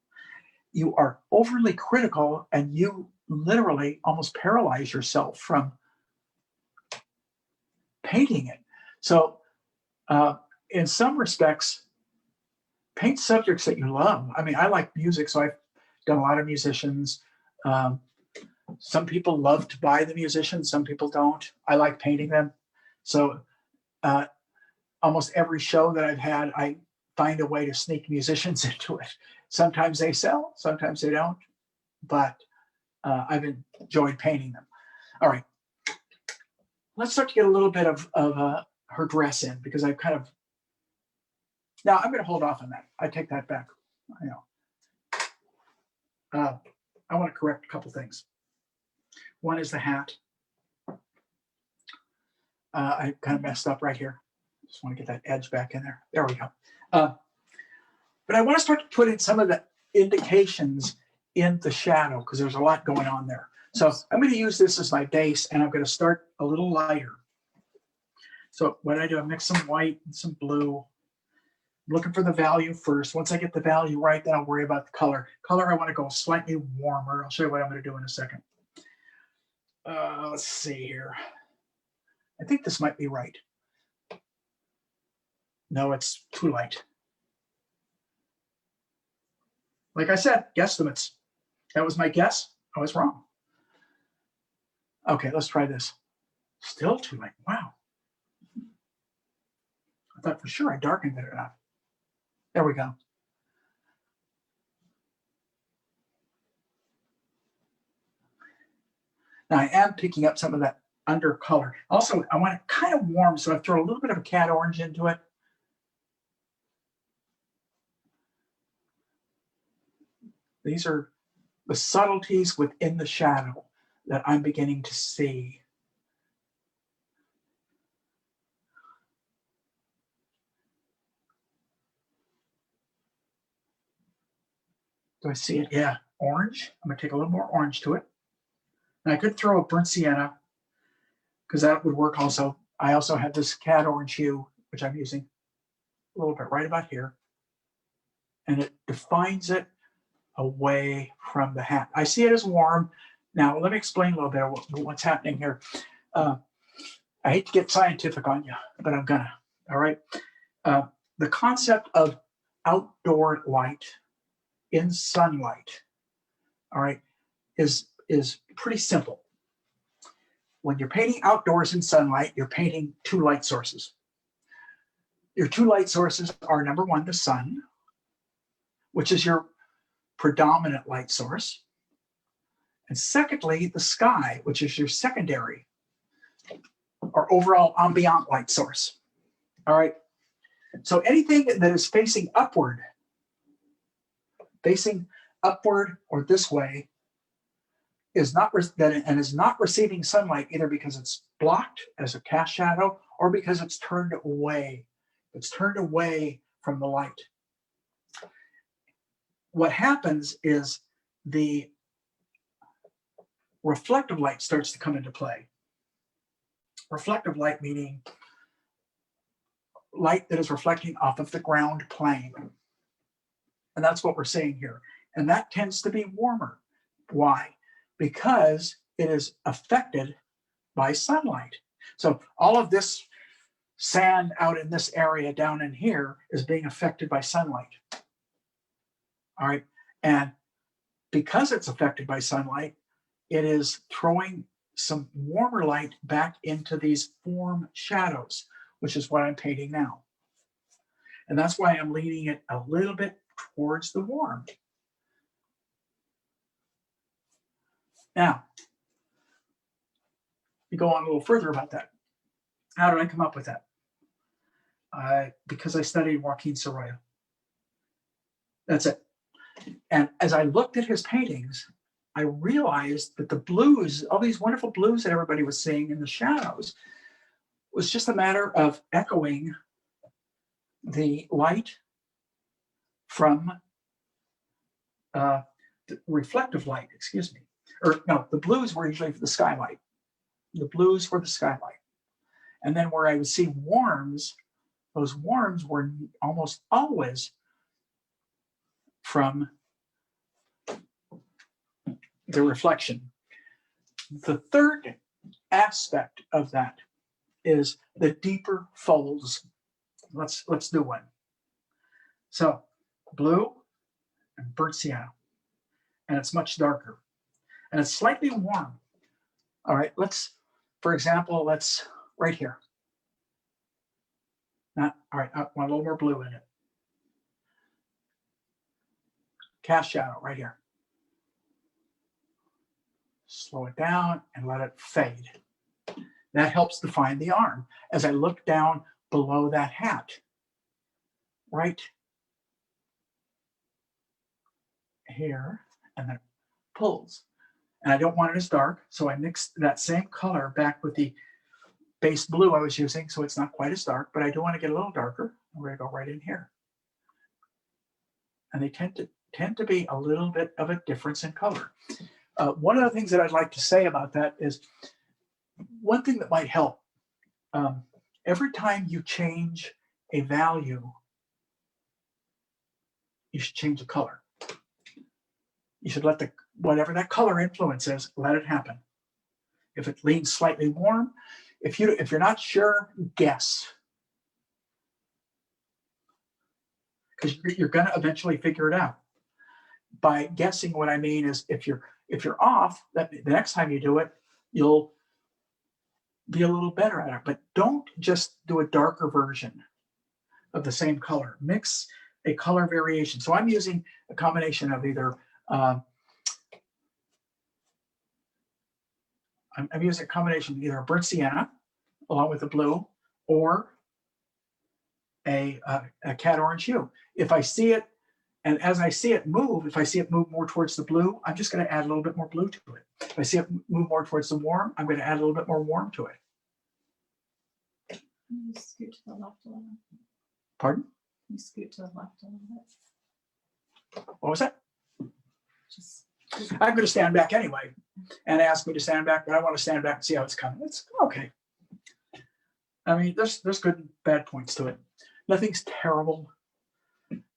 you are overly critical and you literally almost paralyze yourself from painting it. So in some respects, paint subjects that you love. I mean, I like music, so I've done a lot of musicians. Some people love to buy the musicians, some people don't. I like painting them. So almost every show that I've had, I find a way to sneak musicians into it. Sometimes they sell, sometimes they don't, but I've enjoyed painting them. All right, let's start to get a little bit of her dress in, because I've kind of, now I'm going to hold off on that. I take that back. I know. I want to correct a couple things. One is the hat. I kind of messed up right here. Just want to get that edge back in there. There we go. But I want to start to put in some of the indications in the shadow, because there's a lot going on there. So I'm going to use this as my base, and I'm going to start a little lighter. So what I do, I mix some white and some blue. I'm looking for the value first. Once I get the value right, then I'll worry about the color. Color, I want to go slightly warmer. I'll show you what I'm going to do in a second. Let's see here. I think this might be right. No, it's too light. Like I said, guesstimates. That was my guess. I was wrong. Okay, let's try this. Still too light. Wow. I thought for sure I darkened it enough. There we go. Now I am picking up some of that under color. Also, I want it kind of warm, so I throw a little bit of a cat orange into it. These are the subtleties within the shadow that I'm beginning to see. Do I see it? Yeah, orange. I'm gonna take a little more orange to it. And I could throw a burnt sienna, because that would work also. I also have this cat orange hue, which I'm using a little bit right about here. And it defines it away from the hat. I see it as warm. Now, let me explain a little bit of what's happening here. I hate to get scientific on you, but I'm gonna, all right? The concept of outdoor light in sunlight, all right, is pretty simple. When you're painting outdoors in sunlight, you're painting two light sources. Your two light sources are, number one, the sun, which is your predominant light source. And secondly, the sky, which is your secondary or overall ambient light source. All right. So anything that is facing upward or this way, is not receiving sunlight, either because it's blocked as a cast shadow or because it's turned away. It's turned away from the light. What happens is the reflective light starts to come into play. Reflective light meaning light that is reflecting off of the ground plane. And that's what we're seeing here. And that tends to be warmer. Why? Because it is affected by sunlight. So all of this sand out in this area down in here is being affected by sunlight. All right. And because it's affected by sunlight, it is throwing some warmer light back into these form shadows, which is what I'm painting now. And that's why I'm leaning it a little bit towards the warm. Now, we go on a little further about that. How did I come up with that? Because I studied Joaquin Sorolla. That's it. And as I looked at his paintings, I realized that the blues, all these wonderful blues that everybody was seeing in the shadows, was just a matter of echoing the light from the reflective light, excuse me. Or no, the blues were usually for the skylight. The blues were the skylight. And then where I would see warms, those warms were almost always from the reflection. The third aspect of that is the deeper folds. Let's do one. So blue and burnt sienna, and it's much darker, and it's slightly warm. All right, for example, let's right here. All right, I want a little more blue in it. Cast shadow right here. Slow it down and let it fade. That helps define the arm. As I look down below that hat, right here, and then it pulls. And I don't want it as dark, so I mix that same color back with the base blue I was using, so it's not quite as dark, but I do want to get a little darker. I'm going to go right in here. And they tend to be a little bit of a difference in color. One of the things that I'd like to say about that is one thing that might help. Every time you change a value, you should change the color. You should let whatever that color influence is, let it happen. If it leans slightly warm, if you're not sure, guess. Because you're going to eventually figure it out. By guessing, what I mean is if you're off, that the next time you do it, you'll be a little better at it. But don't just do a darker version of the same color. Mix a color variation. So I'm using a combination of either I'm using a combination of either a burnt sienna along with the blue or a cat orange hue. If I see it, and as I see it move, if I see it move more towards the blue, I'm just going to add a little bit more blue to it. If I see it move more towards the warm, I'm going to add a little bit more warm to it. You scoot to the left a little. Pardon? You scoot to the left a little bit. What was that? Just I'm going to stand back anyway and ask me to stand back, but I want to stand back and see how it's coming. It's okay. I mean, there's good and bad points to it. Nothing's terrible.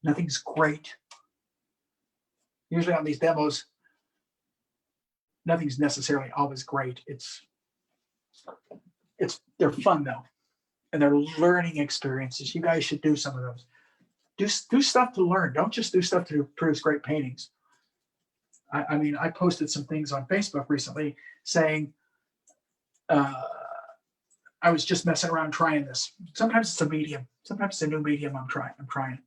Nothing's great. Usually on these demos, nothing's necessarily always great. They're fun though, and they're learning experiences. You guys should do some of those. Do stuff to learn. Don't just do stuff to produce great paintings. I mean, I posted some things on Facebook recently saying I was just messing around trying this. Sometimes it's a medium. Sometimes it's a new medium I'm trying.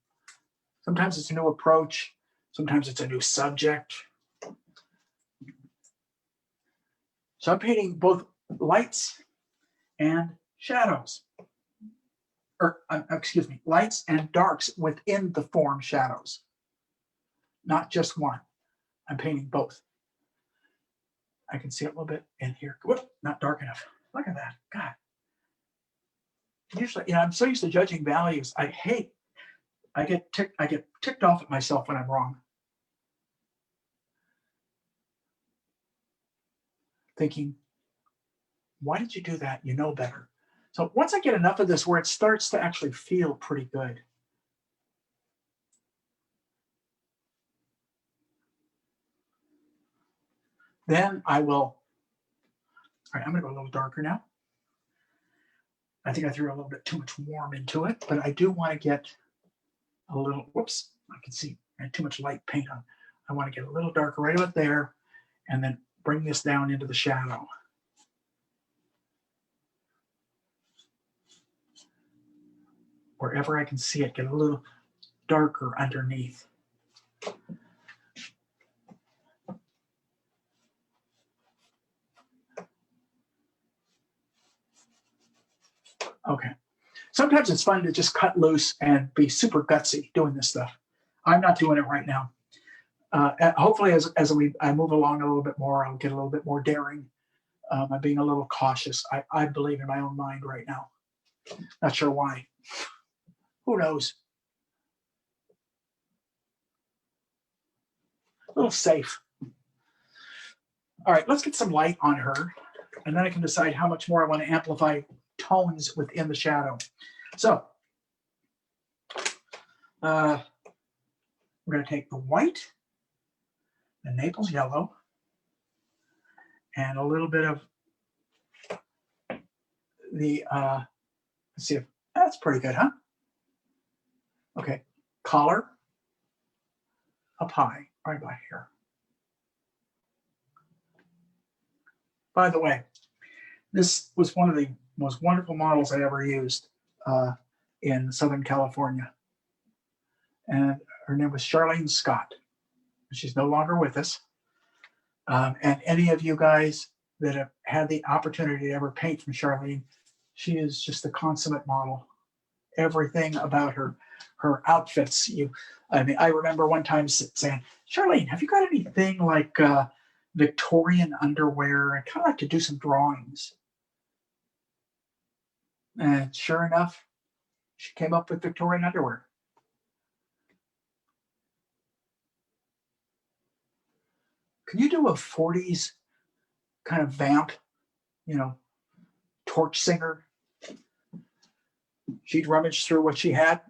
Sometimes it's a new approach. Sometimes it's a new subject. So I'm painting both lights and shadows. Or, excuse me, lights and darks within the form shadows. Not just one. I'm painting both. I can see it a little bit in here. Whoop, not dark enough. Look at that. God. Usually, I'm so used to judging values. I get ticked off at myself when I'm wrong. Thinking, why did you do that? You know better. So once I get enough of this where it starts to actually feel pretty good, then I will, all right, I'm going to go a little darker now. I think I threw a little bit too much warm into it, but I do want to get a little, whoops, I can see I had too much light paint on. I want to get a little darker right about there and then bring this down into the shadow. Wherever I can see it, get a little darker underneath. Okay. Sometimes it's fun to just cut loose and be super gutsy doing this stuff. I'm not doing it right now. Hopefully, as I move along a little bit more, I'll get a little bit more daring. I'm being a little cautious. I believe in my own mind right now. Not sure why. Who knows? A little safe. All right, let's get some light on her, and then I can decide how much more I want to amplify tones within the shadow. So we're going to take the white, the Naples yellow, and a little bit of the, let's see if that's pretty good, huh? Okay, collar up high, right about here. By the way, this was one of the most wonderful models I ever used in Southern California. And her name was Charlene Scott. She's no longer with us. And any of you guys that have had the opportunity to ever paint from Charlene. She is just the consummate model. Everything about her outfits. I mean, I remember one time saying, Charlene, have you got anything like Victorian underwear? I'd kind of like to do some drawings. And sure enough, she came up with Victorian underwear. Can you do a 40s kind of vamp, torch singer? She'd rummage through what she had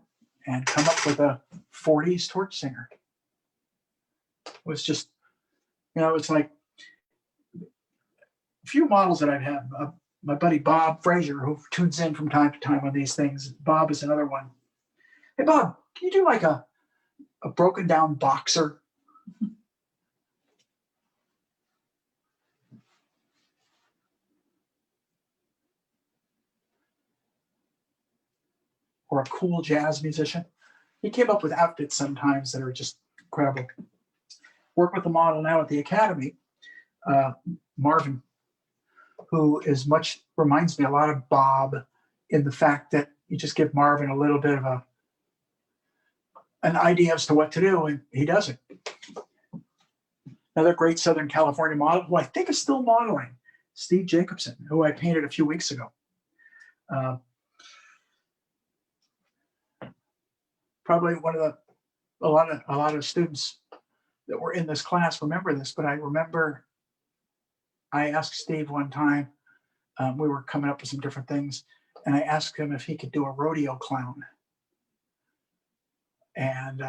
and come up with a 40s torch singer. It was just, it's like a few models that I've had. My buddy Bob Frazier, who tunes in from time to time on these things. Bob is another one. Hey, Bob, can you do like a broken down boxer? Or a cool jazz musician? He came up with outfits sometimes that are just incredible. Work with the model now at the Academy, Marvin, who reminds me a lot of Bob in the fact that you just give Marvin a little bit of an idea as to what to do, and he does it. Another great Southern California model, who I think is still modeling, Steve Jacobson, who I painted a few weeks ago. Probably a lot of students that were in this class remember this, but I remember I asked Steve one time, we were coming up with some different things, and I asked him if he could do a rodeo clown. And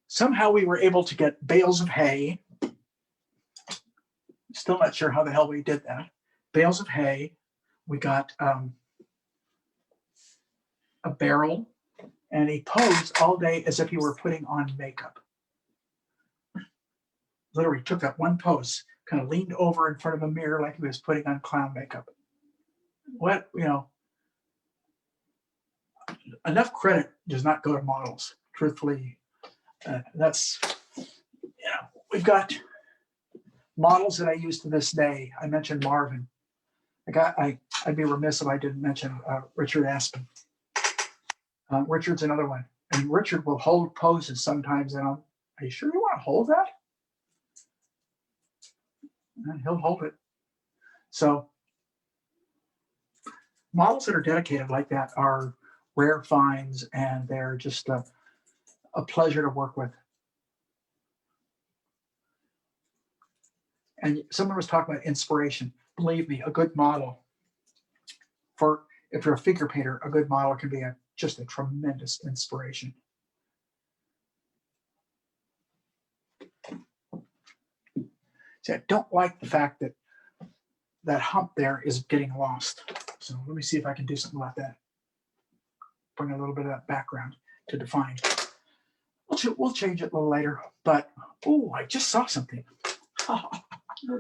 somehow we were able to get bales of hay. Still not sure how the hell we did that. Bales of hay. We got a barrel, and he posed all day as if he were putting on makeup. Literally took that one pose, kind of leaned over in front of a mirror like he was putting on clown makeup. What, enough credit does not go to models, truthfully. We've got models that I use to this day. I mentioned Marvin. I'd be remiss if I didn't mention Richard Aspen. Richard's another one. And Richard will hold poses sometimes, and are you sure you want to hold that? And he'll hold it. So models that are dedicated like that are rare finds, and they're just a pleasure to work with. And someone was talking about inspiration. Believe me, a good model, if you're a figure painter, a good model can be just a tremendous inspiration. See, I don't like the fact that that hump there is getting lost. So let me see if I can do something about that. Bring a little bit of that background to define. We'll change it a little later, but I just saw something. Oh,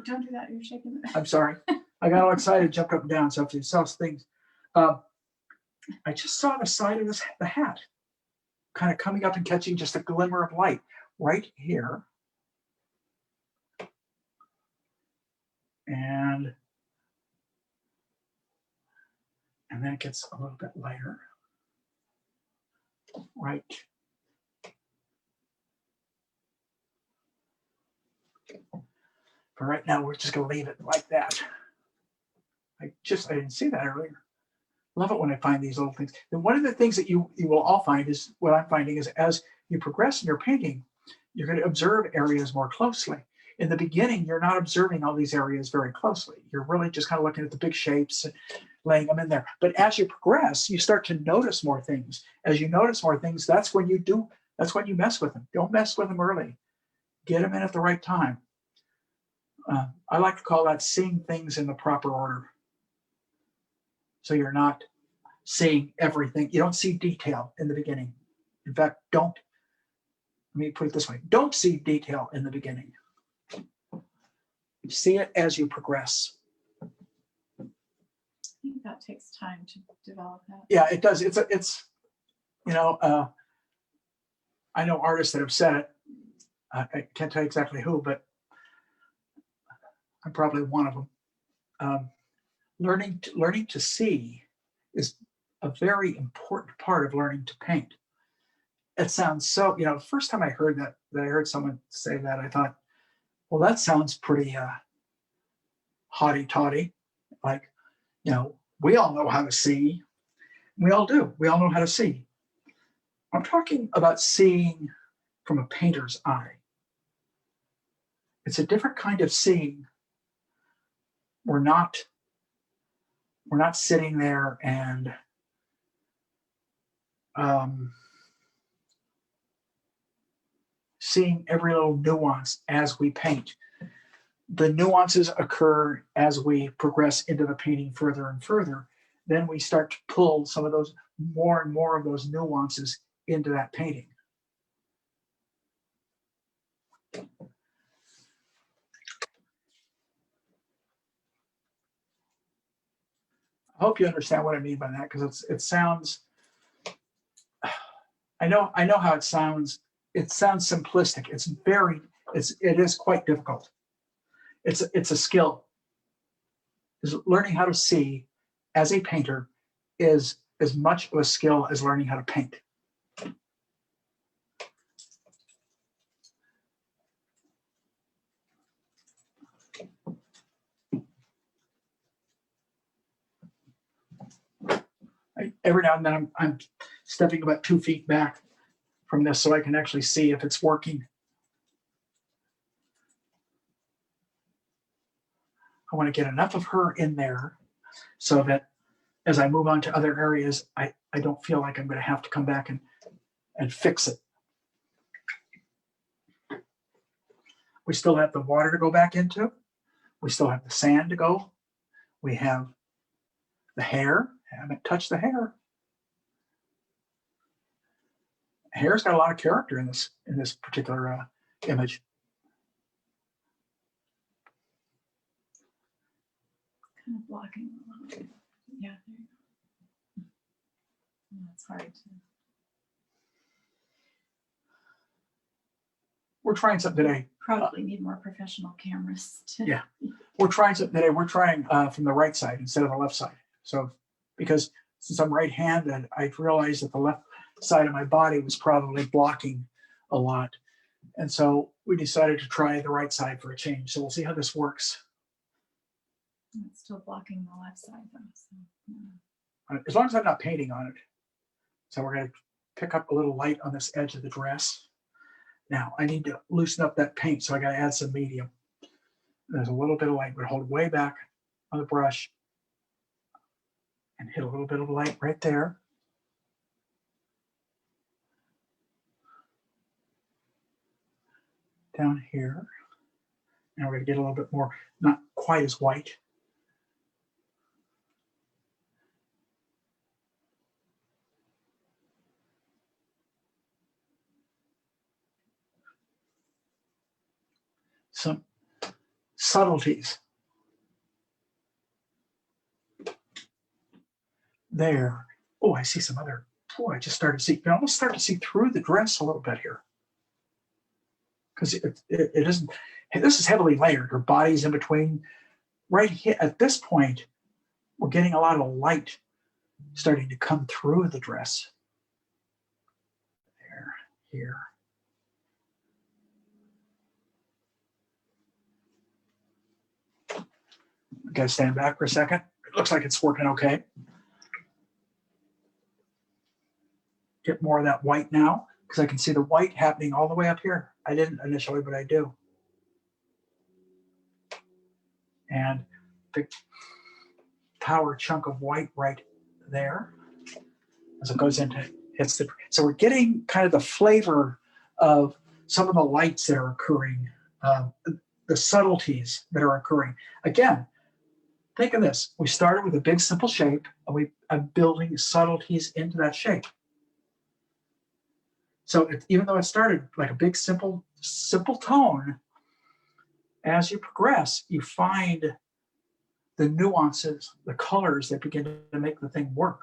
don't do that. You're shaking it. I'm sorry. I got all excited, jumped up and down. So if you saw things, I just saw the side of the hat kind of coming up and catching just a glimmer of light right here. And then it gets a little bit lighter. Right. For right now, we're just going to leave it like that. I didn't see that earlier. Love it when I find these little things. And one of the things that you will all find is, what I'm finding is, as you progress in your painting, you're going to observe areas more closely. In the beginning, you're not observing all these areas very closely. You're really just kind of looking at the big shapes and laying them in there. But as you progress, you start to notice more things. As you notice more things, that's when you mess with them. Don't mess with them early. Get them in at the right time. I like to call that seeing things in the proper order. So you're not seeing everything. You don't see detail in the beginning. In fact, let me put it this way. Don't see detail in the beginning. See it as you progress. I think that takes time to develop that. Yeah, it does. I know artists that have said it. I can't tell you exactly who, but I'm probably one of them. Learning to see is a very important part of learning to paint. It sounds so, the first time I heard that I heard someone say that, I thought, well, that sounds pretty haughty-taughty. Like, we all know how to see. We all do. We all know how to see. I'm talking about seeing from a painter's eye. It's a different kind of seeing. We're not sitting there and seeing every little nuance as we paint. The nuances occur as we progress into the painting further and further. Then we start to pull some of those more and more of those nuances into that painting. I hope you understand what I mean by that, because it sounds, I know how it sounds. It sounds simplistic. It is quite difficult. It's a skill. Learning how to see as a painter is as much of a skill as learning how to paint. Every now and then I'm stepping about 2 feet back from this so I can actually see if it's working. I want to get enough of her in there so that as I move on to other areas, I don't feel like I'm going to have to come back and fix it. We still have the water to go back into. We still have the sand to go. We have the hair. I haven't touched the hair. Hair's got a lot of character in this particular image. Kind of blocking a little bit. Yeah, there you go. That's hard to. We're trying something today. Probably need more professional cameras to. Yeah, we're trying something today. We're trying from the right side instead of the left side. So, because since I'm right-handed, I realized that the left side of my body was probably blocking a lot. And so we decided to try the right side for a change. So we'll see how this works. It's still blocking the left side though. So, yeah. As long as I'm not painting on it. So we're going to pick up a little light on this edge of the dress. Now I need to loosen up that paint, so I got to add some medium. There's a little bit of light, but hold way back on the brush and hit a little bit of light right there. Down here. Now we're going to get a little bit more, not quite as white. Some subtleties. There. Oh, I see some other. Oh, I just started to see. You can almost start to see through the dress a little bit here. Because it isn't. This is heavily layered. Her body's in between. Right here at this point, we're getting a lot of light starting to come through the dress. There, here. Okay, stand back for a second. It looks like it's working okay. Get more of that white now, because I can see the white happening all the way up here. I didn't initially, but I do. And the power chunk of white right there as it goes into, hits the, so we're getting kind of the flavor of some of the lights that are occurring, the subtleties that are occurring. Again, think of this. We started with a big simple shape, and I'm building subtleties into that shape. So even though it started like a big simple tone, as you progress, you find the nuances, the colors that begin to make the thing work.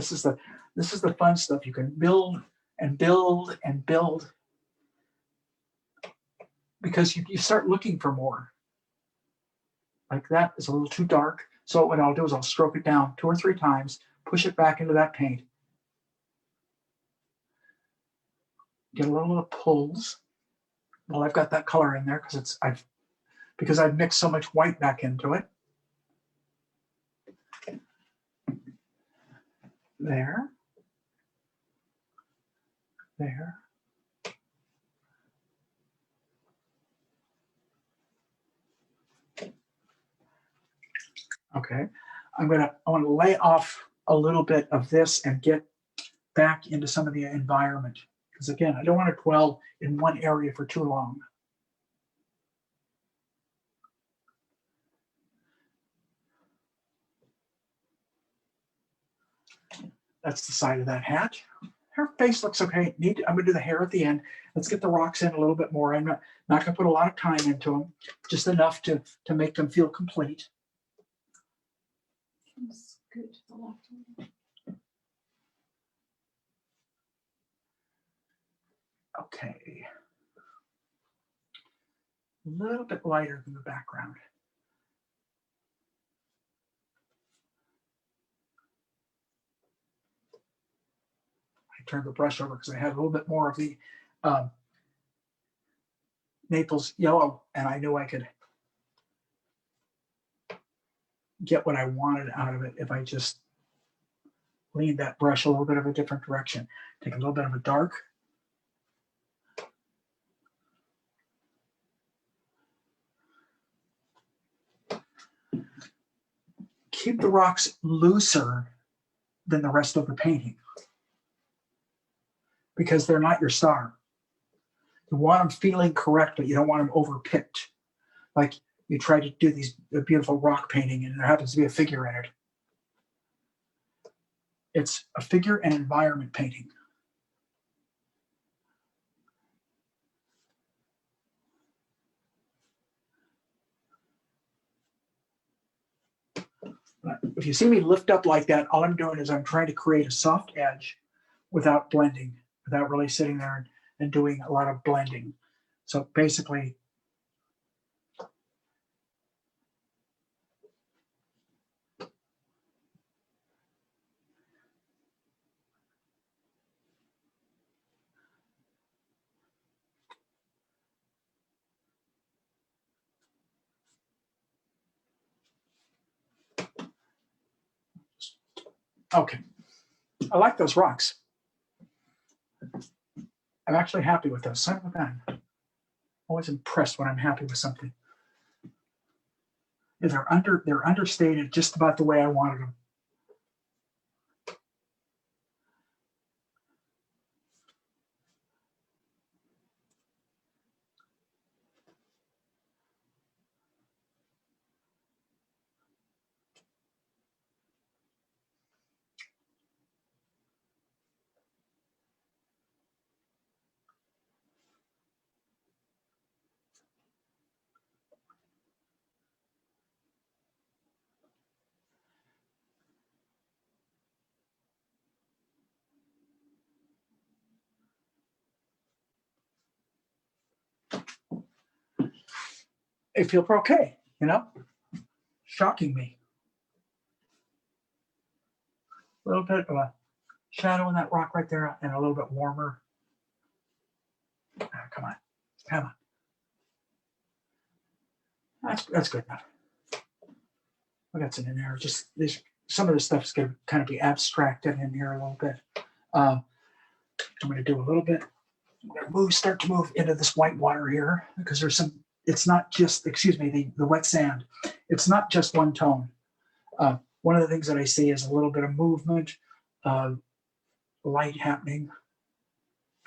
This is the fun stuff. You can build and build and build because you start looking for more. Like that is a little too dark. So what I'll do is I'll stroke it down 2 or 3 times, push it back into that paint. Get a little of pulls. Well, I've got that color in there because I've mixed so much white back into it. There. There. Okay. I want to lay off a little bit of this and get back into some of the environment. Because again, I don't want to dwell in one area for too long. That's the side of that hat. Her face looks okay. I'm gonna do the hair at the end. Let's get the rocks in a little bit more. I'm not gonna put a lot of time into them, just enough to make them feel complete. Scoot to the left. Okay. A little bit lighter than the background. I turned the brush over because I had a little bit more of the Naples yellow, and I knew I could get what I wanted out of it if I just leaned that brush a little bit of a different direction. Take a little bit of a dark. Keep the rocks looser than the rest of the painting because they're not your star. You want them feeling correct, but you don't want them overpicked. Like you try to do these beautiful rock painting and there happens to be a figure in it. It's a figure and environment painting. If you see me lift up like that, all I'm doing is I'm trying to create a soft edge without blending, without really sitting there and doing a lot of blending. So basically, okay. I like those rocks. I'm actually happy with those. Son of a gun. Always impressed when I'm happy with something. They're understated just about the way I wanted them. They feel okay, you know? Shocking me. A little bit of a shadow in that rock right there and a little bit warmer. Come on, come on. That's good enough. I got some in there. Just some of this stuff's gonna kind of be abstracted in here a little bit. I'm gonna do a little bit. I'm gonna start to move into this white water here because there's some. It's not just, excuse me, the wet sand. It's not just one tone. One of the things that I see is a little bit of movement, light happening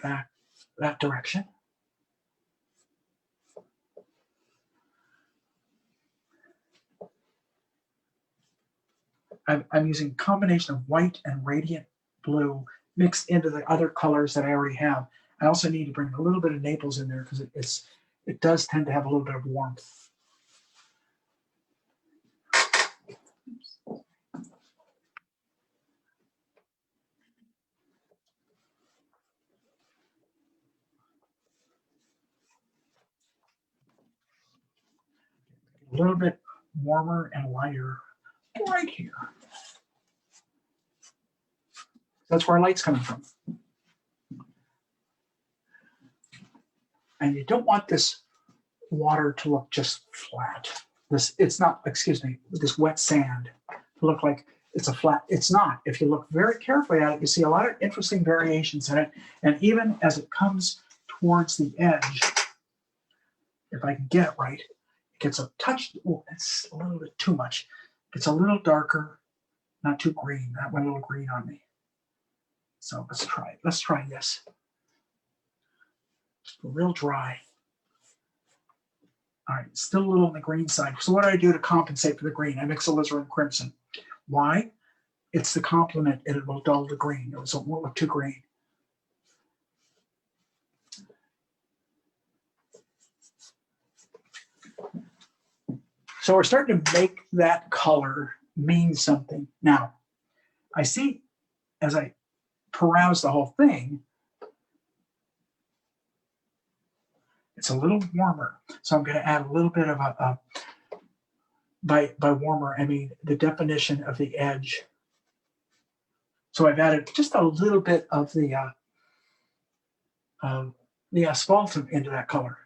back that direction. I'm using a combination of white and radiant blue mixed into the other colors that I already have. I also need to bring a little bit of Naples in there because it does tend to have a little bit of warmth. a little bit warmer and lighter right here. That's where our light's coming from. And you don't want this water to look just flat. It's not, excuse me, this wet sand to look like it's a flat. It's not. If you look very carefully at it, you see a lot of interesting variations in it. And even as it comes towards the edge, if I can get it right, it gets a touch. Oh, it's a little bit too much. It's a little darker, not too green. That went a little green on me. So let's try it. Let's try this. Real dry. All right, still a little on the green side. So what do I do to compensate for the green? I mix Alizarin Crimson. Why? It's the complement, and it will dull the green. It won't look too green. So we're starting to make that color mean something. Now, I see as I peruse the whole thing, it's a little warmer. So I'm going to add a little bit of by warmer, I mean the definition of the edge. So I've added just a little bit of the asphaltum into that color.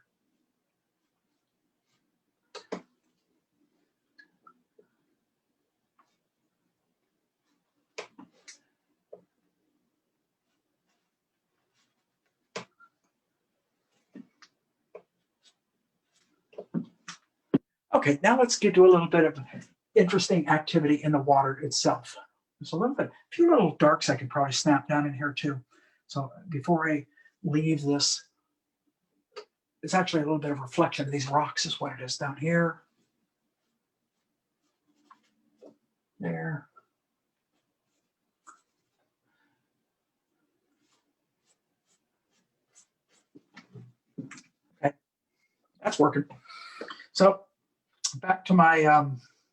Okay, now let's get to a little bit of interesting activity in the water itself. There's a few little darks I could probably snap down in here too. So before I leave this, it's actually a little bit of reflection of these rocks is what it is down here. There. Okay, that's working. So back to my,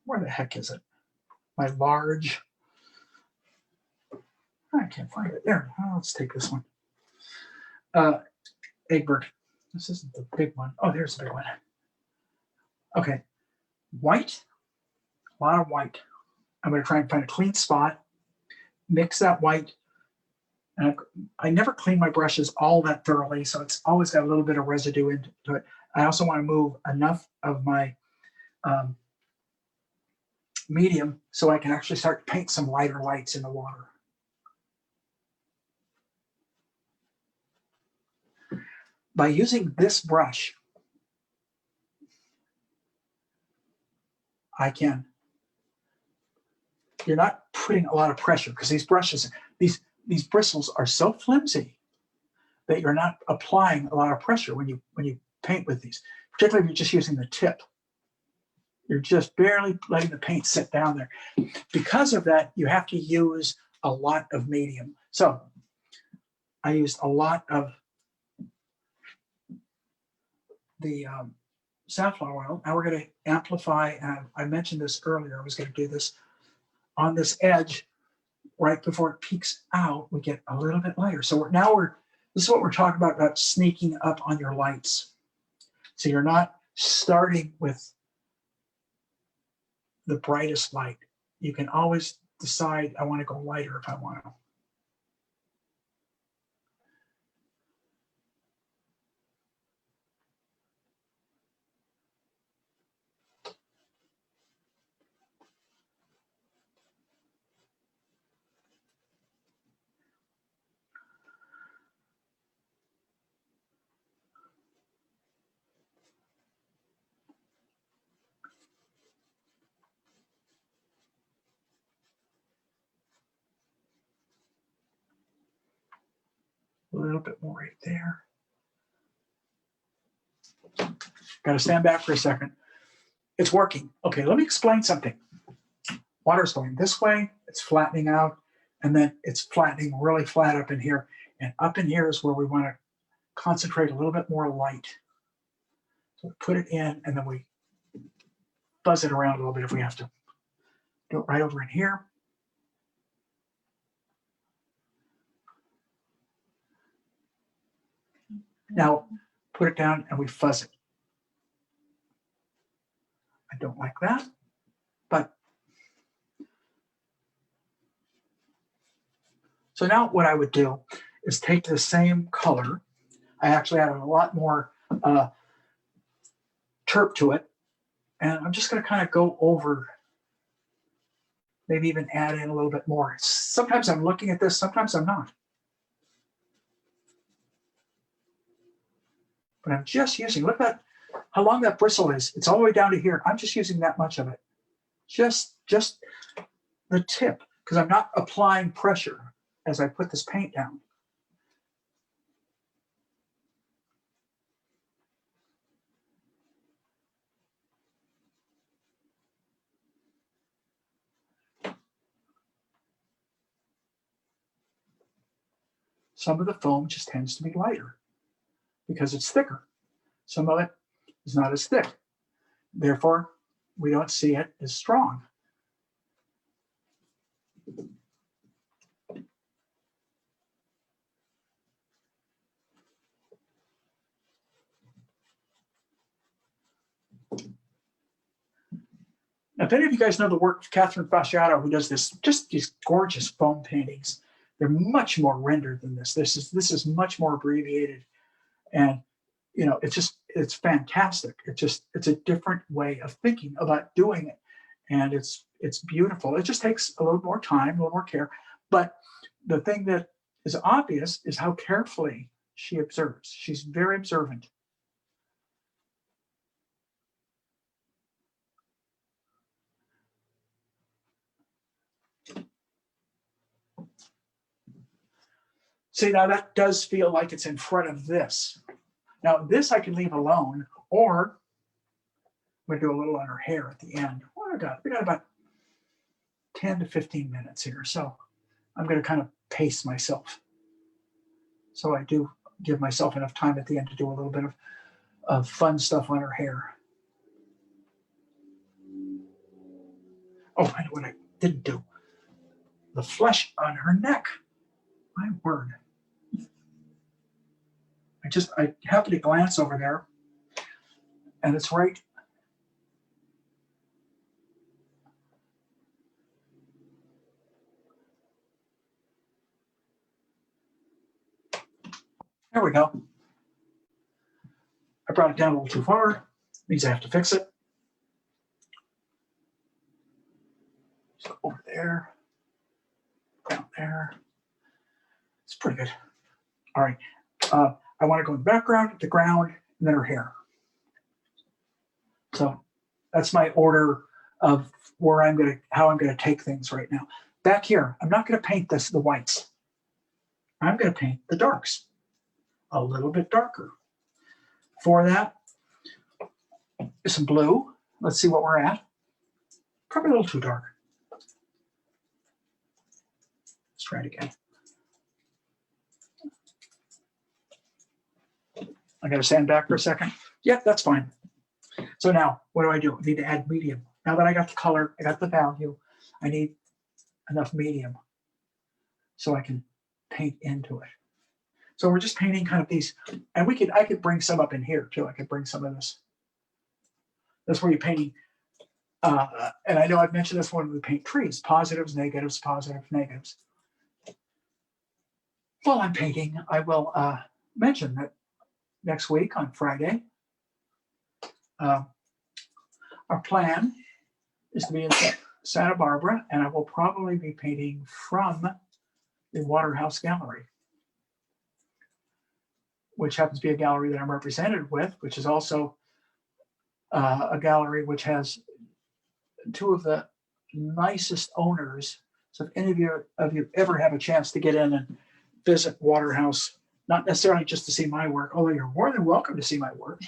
where the heck is it? My large, I can't find it. There, let's take this one. Egbert. This isn't the big one. Oh, there's the big one. Okay, white, a lot of white. I'm going to try and find a clean spot, mix that white. And I never clean my brushes all that thoroughly, so it's always got a little bit of residue into it. I also want to move enough of my medium so I can actually start to paint some lighter lights in the water. By using this brush, you're not putting a lot of pressure because these brushes, these bristles are so flimsy that you're not applying a lot of pressure when you paint with these, particularly if you're just using the tip. You're just barely letting the paint sit down there. Because of that, you have to use a lot of medium. So I used a lot of the safflower oil. Now we're going to amplify. I mentioned this earlier. I was going to do this on this edge right before it peaks out. We get a little bit lighter. So this is what we're talking about sneaking up on your lights. So you're not starting with the brightest light. You can always decide, I want to go lighter if I want to. A little bit more right there. Got to stand back for a second. It's working. Okay, let me explain something. Water's going this way, it's flattening out, and then it's flattening really flat up in here. And up in here is where we want to concentrate a little bit more light. So we put it in, and then we fuzz it around a little bit if we have to. Do it right over in here. Now, put it down and we fuzz it. I don't like that, but so now what I would do is take the same color. I actually added a lot more terp to it, and I'm just going to kind of go over, maybe even add in a little bit more. Sometimes I'm looking at this, sometimes I'm not. But I'm just using, look at how long that bristle is. It's all the way down to here. I'm just using that much of it. Just the tip, because I'm not applying pressure as I put this paint down. Some of the foam just tends to be lighter because it's thicker. Some of it is not as thick. Therefore, we don't see it as strong. Now, if any of you guys know the work of Catherine Fasciato, who does this, just these gorgeous foam paintings, they're much more rendered than this. This is much more abbreviated, and you know, it's fantastic. It's a different way of thinking about doing it, and it's beautiful. It just takes a little more time, a little more care. But the thing that is obvious is how carefully she observes. She's very observant. See, now that does feel like it's in front of this. Now this I can leave alone, or I'm going to do a little on her hair at the end. Oh, we got about 10 to 15 minutes here. So I'm going to kind of pace myself. So I do give myself enough time at the end to do a little bit of fun stuff on her hair. Oh, I know what I didn't do. The flesh on her neck. My word. I happened to glance over there, and it's right. There we go. I brought it down a little too far. Means I have to fix it. So over there, down there. It's pretty good. All right. I want to go in the background, the ground, and then her hair. So that's my order of how I'm going to take things right now. Back here, I'm not going to paint the whites. I'm going to paint the darks a little bit darker. For that, some blue. Let's see what we're at. Probably a little too dark. Let's try it again. I got to stand back for a second. Yeah, that's fine. So now, what do? I need to add medium. Now that I got the color, I got the value, I need enough medium so I can paint into it. So we're just painting kind of these, and I could bring some up in here too. I could bring some of this. That's where you're painting. And I know I've mentioned this when we paint trees: positives, negatives, positives, negatives. While I'm painting, I will mention that next week on Friday, our plan is to be in Santa Barbara, and I will probably be painting from the Waterhouse Gallery, which happens to be a gallery that I'm represented with, which is also a gallery which has two of the nicest owners. So if any of you ever have a chance to get in and visit Waterhouse, not necessarily just to see my work, although you're more than welcome to see my work,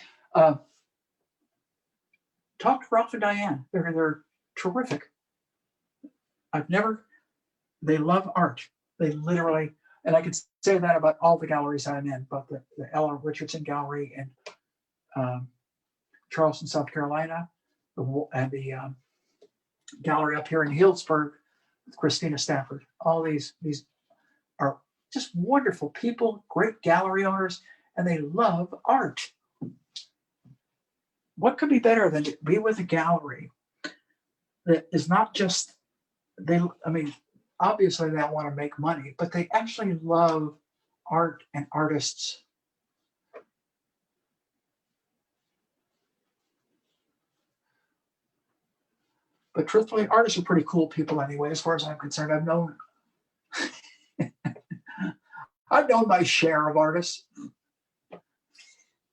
talk to Ralph and Diane. They're terrific. They love art. They literally, and I can say that about all the galleries I'm in, but the Ella Richardson Gallery in Charleston, South Carolina, and the gallery up here in Healdsburg with Christina Stafford. All these are just wonderful people, great gallery owners, and they love art. what could be better than to be with a gallery that is not just, I mean, obviously they want to make money, but they actually love art and artists. But truthfully, artists are pretty cool people anyway, as far as I'm concerned. I've known my share of artists,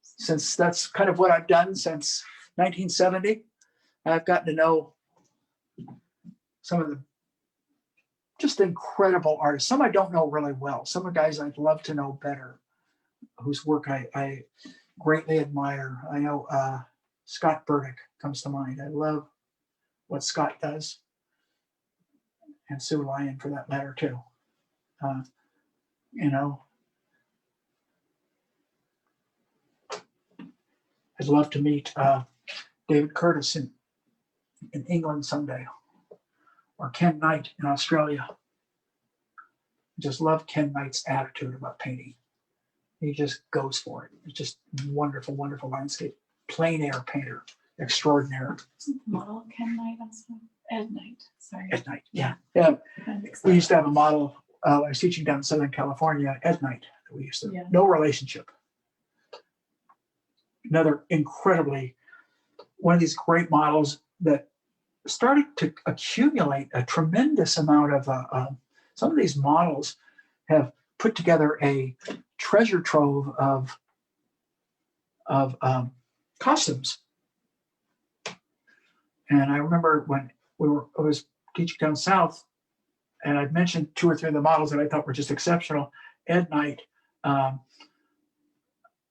since that's kind of what I've done since 1970. I've gotten to know some of the just incredible artists. Some I don't know really well. Some of the guys I'd love to know better, whose work I greatly admire. I know Scott Burdick comes to mind. I love what Scott does, and Sue Lyon for that matter too. You know, I'd love to meet David Curtis in England someday, or Ken Knight in Australia. I just love Ken Knight's attitude about painting. He just goes for it. It's just wonderful, wonderful landscape. Plein air painter, extraordinary. Model Ken Knight also. Ed Knight, sorry. Ed Knight, yeah. Yeah. We used to have a model. I was teaching down in Southern California, Ed Knight. We used to, Yeah. no relationship. Another incredibly, one of these great models that started to accumulate a tremendous amount of, some of these models have put together a treasure trove of costumes. And I remember when I was teaching down south, and I'd mentioned 2 or 3 of the models that I thought were just exceptional. Ed Knight, I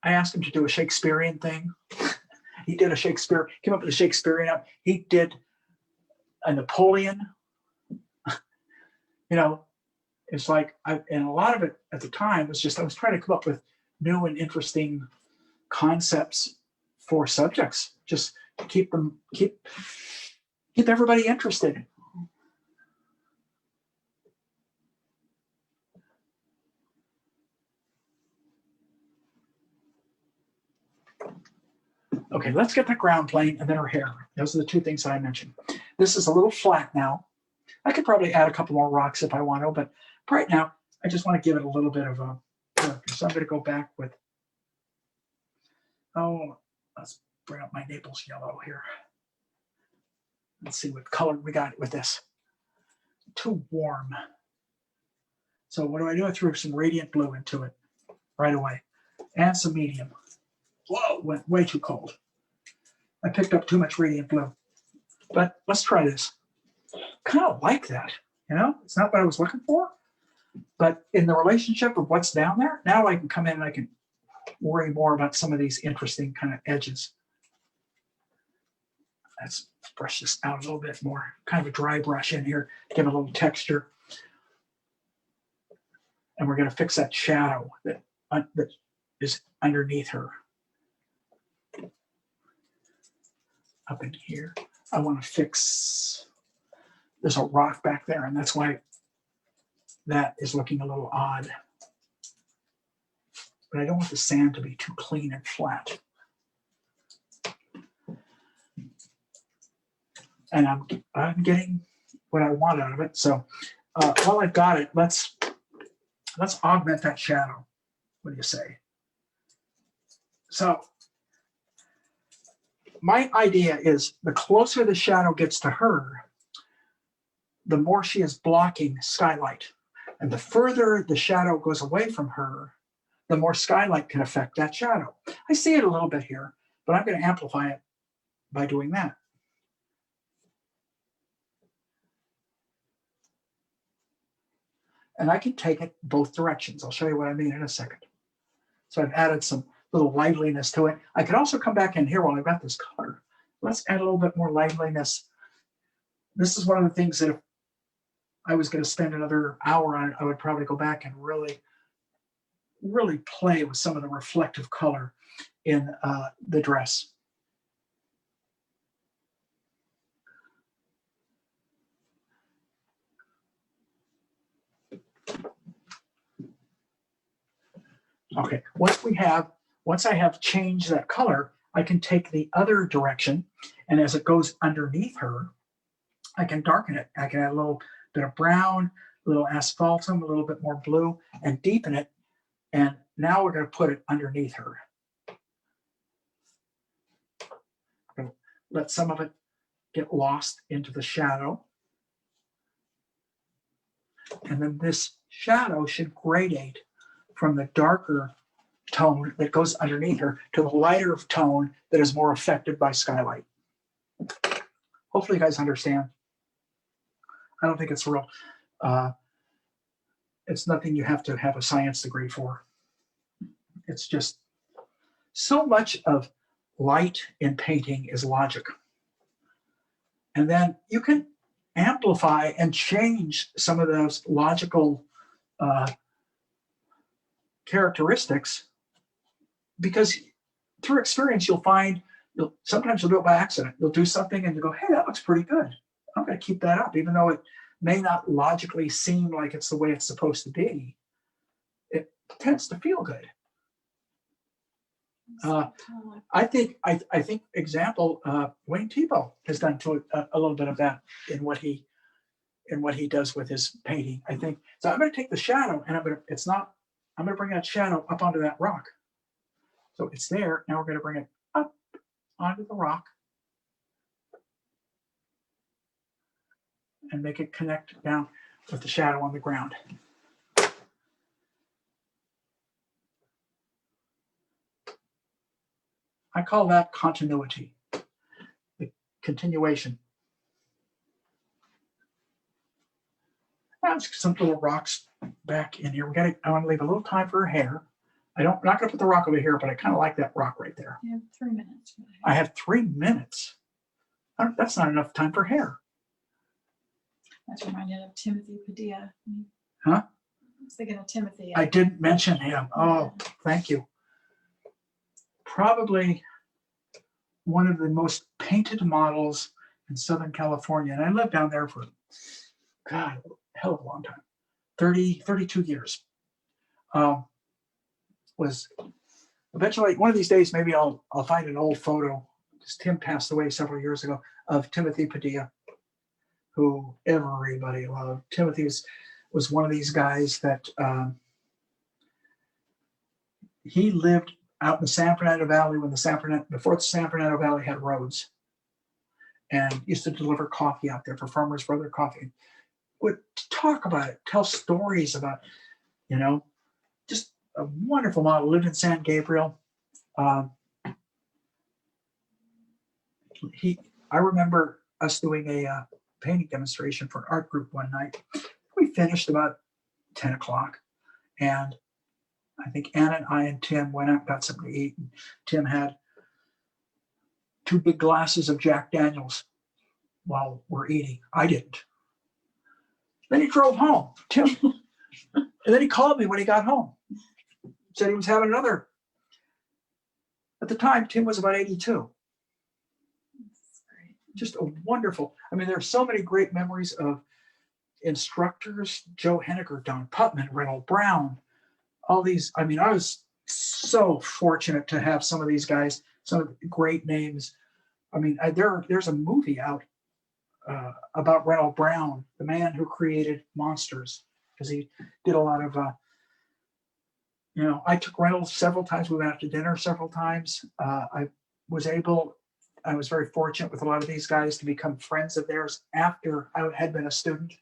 asked him to do a Shakespearean thing. He did came up with a Shakespearean. He did a Napoleon. You know, it's like, and a lot of it at the time was just, I was trying to come up with new and interesting concepts for subjects, just to keep everybody interested. Okay, let's get the ground plane and then her hair. Those are the 2 things that I mentioned. This is a little flat now. I could probably add a couple more rocks if I want to, but right now, I just want to give it a little bit of a character. So I'm going to go back with, let's bring up my Naples yellow here. Let's see what color we got with this. Too warm. So what do? I threw some radiant blue into it right away, and some medium. Whoa, went way too cold. I picked up too much radiant blue. But let's try this. Kind of like that, you know? It's not what I was looking for, but in the relationship of what's down there, now I can come in and I can worry more about some of these interesting kind of edges. Let's brush this out a little bit more. Kind of a dry brush in here, give it a little texture. And we're going to fix that shadow that is underneath her. Up in here, I want to fix, there's a rock back there, and that's why that is looking a little odd. But I don't want the sand to be too clean and flat. And I'm getting what I want out of it. So while I've got it, let's augment that shadow. What do you say? So my idea is the closer the shadow gets to her, the more she is blocking skylight. And the further the shadow goes away from her, the more skylight can affect that shadow. I see it a little bit here, but I'm going to amplify it by doing that. And I can take it both directions. I'll show you what I mean in a second. So I've added some little liveliness to it. I could also come back in here while I've got this color. Let's add a little bit more liveliness. This is one of the things that if I was going to spend another hour on it, I would probably go back and really play with some of the reflective color in the dress. Okay, once I have changed that color, I can take the other direction, and as it goes underneath her, I can darken it. I can add a little bit of brown, a little asphaltum, a little bit more blue, and deepen it. And now we're going to put it underneath her. Let some of it get lost into the shadow. And then this shadow should gradate from the darker tone that goes underneath her to the lighter tone that is more affected by skylight. Hopefully you guys understand. I don't think it's real. It's nothing you have to have a science degree for. It's just so much of light in painting is logic. And then you can amplify and change some of those logical characteristics, because through experience you'll find sometimes you'll do it by accident. You'll do something and you go, hey, that looks pretty good. I'm going to keep that up, even though it may not logically seem like it's the way it's supposed to be. It tends to feel good. I think example, Wayne Thiebaud has done a little bit of that in what he does with his painting. I think so. I'm going to take the shadow and I'm going to bring that shadow up onto that rock. So it's there. Now we're going to bring it up onto the rock and make it connect down with the shadow on the ground. I call that continuity, the continuation. Now let's get some little rocks back in here. I want to leave a little time for her hair. I'm not going to put the rock over here, but I kind of like that rock right there. You have 3 minutes. I have 3 minutes. That's not enough time for hair. That's reminded of Timothy Padilla. Huh? I was thinking of Timothy. I didn't mention him. Oh, thank you. Probably one of the most painted models in Southern California. And I lived down there for, God, a hell of a long time. 32 years. Was eventually, one of these days, maybe I'll find an old photo, because Tim passed away several years ago, of Timothy Padilla, who everybody loved. Timothy was one of these guys that he lived out in the San Fernando Valley before the San Fernando Valley had roads, and used to deliver coffee out there for Farmers Brother Coffee. Would talk about it, tell stories about, just a wonderful model. Lived in San Gabriel. I remember us doing a painting demonstration for an art group one night. We finished about 10 o'clock, and I think Anna and I and Tim went out and got something to eat. And Tim had 2 big glasses of Jack Daniels while we're eating. I didn't. Then he drove home, Tim, and then he called me when he got home. Said he was having another. At the time, Tim was about 82. Just a wonderful. I mean, there are so many great memories of instructors: Joe Henniger, Don Putman, Reynold Brown, all these. I mean, I was so fortunate to have some of these guys, some of the great names. I mean, there's a movie out about Reynold Brown, the man who created monsters, because he did a lot of. I took Reynolds several times. We went out to dinner several times. I was very fortunate with a lot of these guys to become friends of theirs after I had been a student,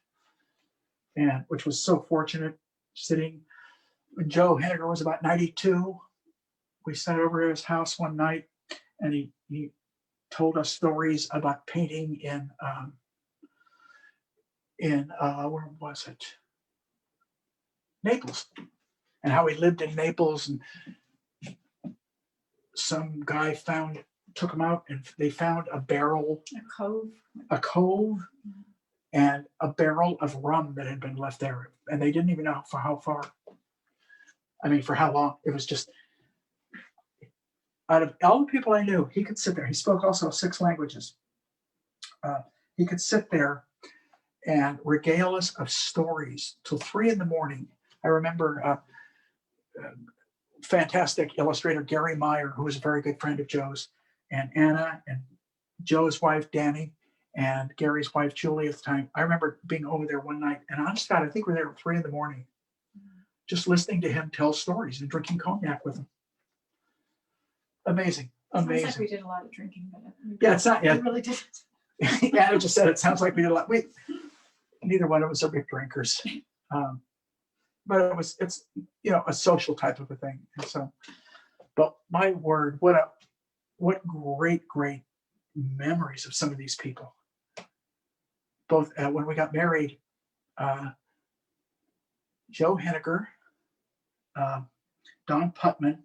and which was so fortunate. Sitting when Joe Henniger was about 92, we sat over at his house one night, and he told us stories about painting in where was it? Naples, and how he lived in Naples, and some guy took him out, and they found a barrel, a cove, and a barrel of rum that had been left there, and they didn't even know for how far. I mean, for how long. It was just, out of all the people I knew, he could sit there. He spoke also 6 languages. He could sit there and regale us of stories till 3 a.m. I remember fantastic illustrator Gary Meyer, who was a very good friend of Joe's. and Anna and Joe's wife, Danny, and Gary's wife, Julie, at the time. I remember being over there one night, and honest to God, I think we were there at 3 a.m, just listening to him tell stories and drinking cognac with him. Amazing, Sounds like amazing. we did a lot of drinking, but Yeah, it's not. we Yeah, really did. yeah. I just said it sounds like we did a lot. Neither one of us are big drinkers, but it's a social type of a thing. And so, but my word, what great memories of some of these people. Both when we got married, Joe Henniger, Don Putman,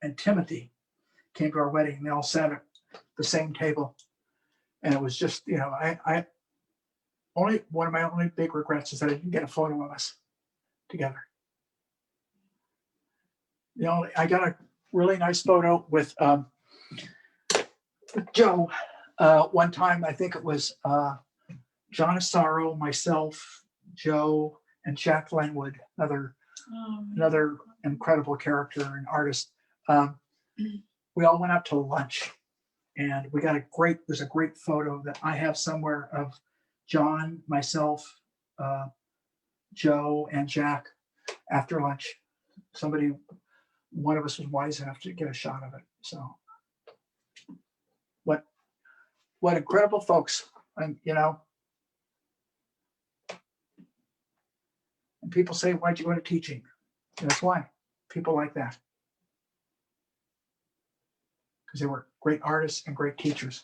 and Timothy came to our wedding, and they all sat at the same table. And it was just, I only one of my only big regrets is that I didn't get a photo of us together. I got a really nice photo with Joe one time. I think it was John Asaro, myself, Joe, and Jack Lenwood, another incredible character and artist. We all went out to lunch, and we got there's a great photo that I have somewhere of John, myself, Joe, and Jack after lunch. One of us was wise enough to get a shot of it. So what incredible folks. And people say, why'd you go into teaching? And that's why. People like that. Because they were great artists and great teachers.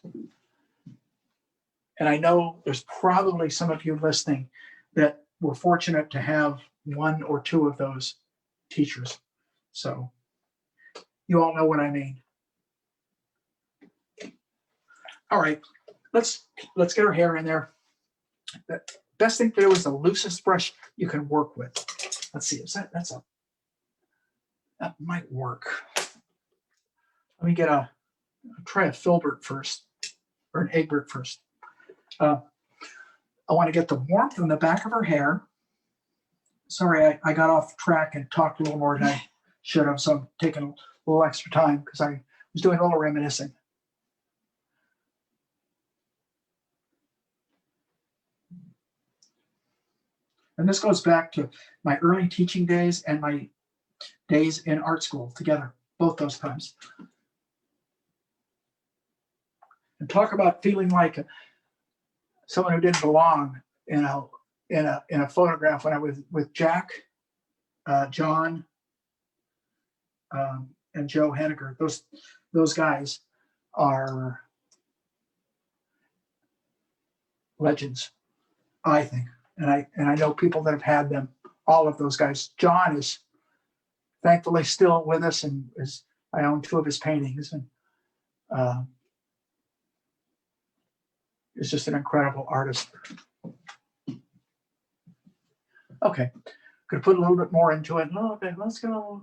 And I know there's probably some of you listening that were fortunate to have one or two of those teachers. So you all know what I mean. All right, let's get our hair in there. The best thing to do is the loosest brush you can work with. Let's see, that might work. Let me try a filbert first, or an Egbert first. I want to get the warmth in the back of her hair. Sorry, I got off track and talked a little more than I should have, so I'm taking a little extra time because I was doing a little reminiscing. And this goes back to my early teaching days and my days in art school together, both those times. And talk about feeling like someone who didn't belong in a photograph when I was with Jack, John, and Joe Henniger. Those guys are legends, I think. And I know people that have had them, all of those guys. John is thankfully still with us, and I own 2 of his paintings, and is just an incredible artist. Okay, gonna put a little bit more into it. Okay, let's go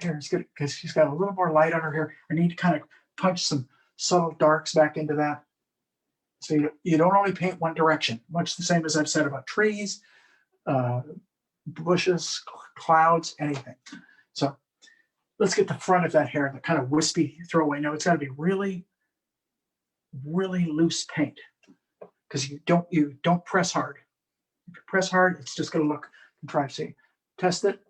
here. It's good because she's got a little more light on her hair. I need to kind of punch some subtle darks back into that. So you don't only paint one direction, much the same as I've said about trees, bushes, clouds, anything. So let's get the front of that hair, the kind of wispy throwaway. No, it's got to be really, really loose paint because you don't press hard. If you press hard, it's just going to look contrived. So test it,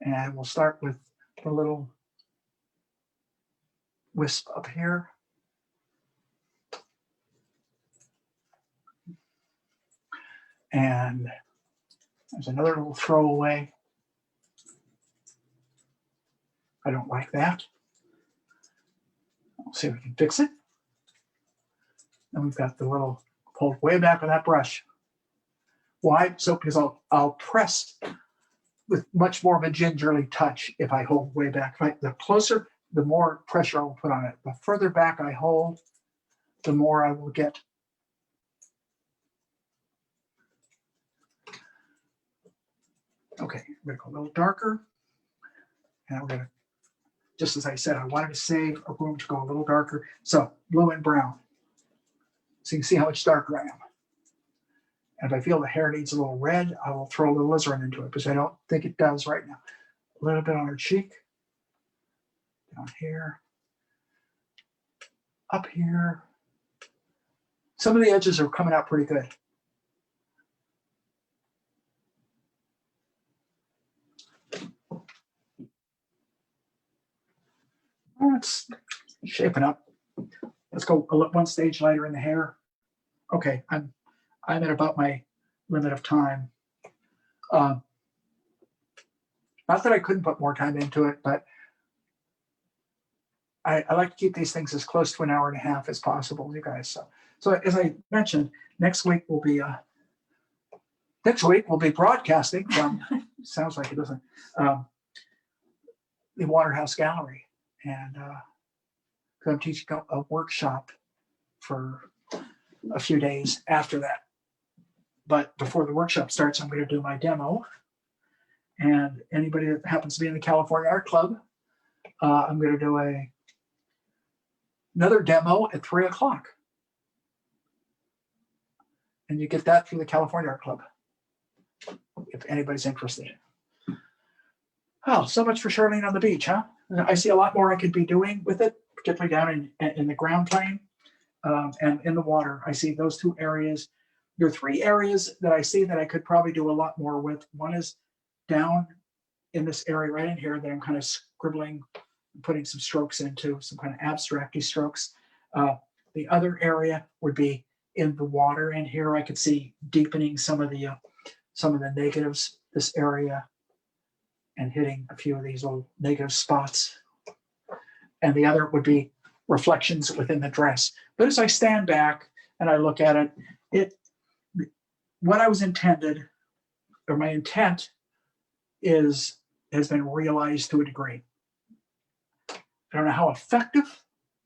and we'll start with the little wisp up here. And there's another little throwaway. I don't like that. We'll see if we can fix it. And we've got the little pulled way back of that brush. Why? So because I'll press with much more of a gingerly touch if I hold way back. Right? The closer, the more pressure I will put on it. The further back I hold, the more I will get. Okay, we're going to go a little darker. And we're going to, just as I said, I wanted to save a room to go a little darker. So blue and brown. So you can see how much darker I am. And if I feel the hair needs a little red, I will throw a little alizarin into it because I don't think it does right now. A little bit on her cheek, down here. up here. Some of the edges are coming out pretty good. Oh, it's shaping up. Let's go one stage lighter in the hair. Okay, I'm at about my limit of time. Not that I couldn't put more time into it, but I like to keep these things as close to an hour and a half as possible, you guys. So as I mentioned, next week we'll be broadcasting from. Sounds like it doesn't. The Waterhouse Gallery, and I'm teaching a workshop for a few days after that. But before the workshop starts, I'm going to do my demo. And anybody that happens to be in the California Art Club, I'm going to do another demo at 3 o'clock. And you get that through the California Art Club, if anybody's interested. Oh, so much for Charlene on the beach, huh? I see a lot more I could be doing with it, particularly down in the ground plane and in the water. I see those two areas. There are three areas that I see that I could probably do a lot more with. One is down in this area right in here that I'm kind of scribbling, putting some strokes into, some kind of abstracty strokes. The other area would be in the water in here. I could see deepening some of the negatives, this area, and hitting a few of these little negative spots. And the other would be reflections within the dress. But as I stand back and I look at it, what I was intended, or my intent, has been realized to a degree. I don't know how effective.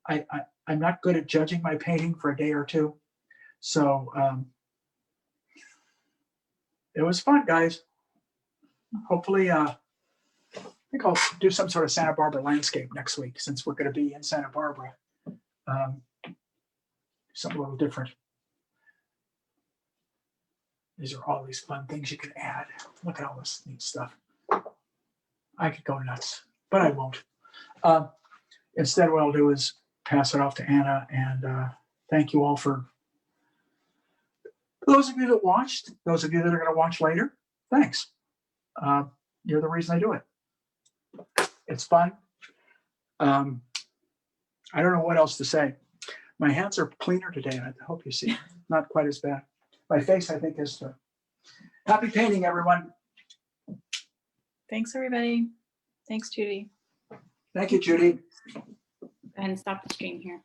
I'm not good at judging my painting for a day or two. So it was fun, guys. Hopefully, I think I'll do some sort of Santa Barbara landscape next week, since we're going to be in Santa Barbara. Something a little different. These are all these fun things you can add. Look at all this neat stuff. I could go nuts, but I won't. Instead, what I'll do is pass it off to Anna, and thank you all for those of you that watched, those of you that are going to watch later. Thanks. You're the reason I do it. It's fun. I don't know what else to say. My hands are cleaner today. I hope you see. Not quite as bad. My face, I think, is too. Happy painting, everyone. Thanks, everybody. Thanks, Judy. Thank you, Judy. Go ahead and stop the stream here.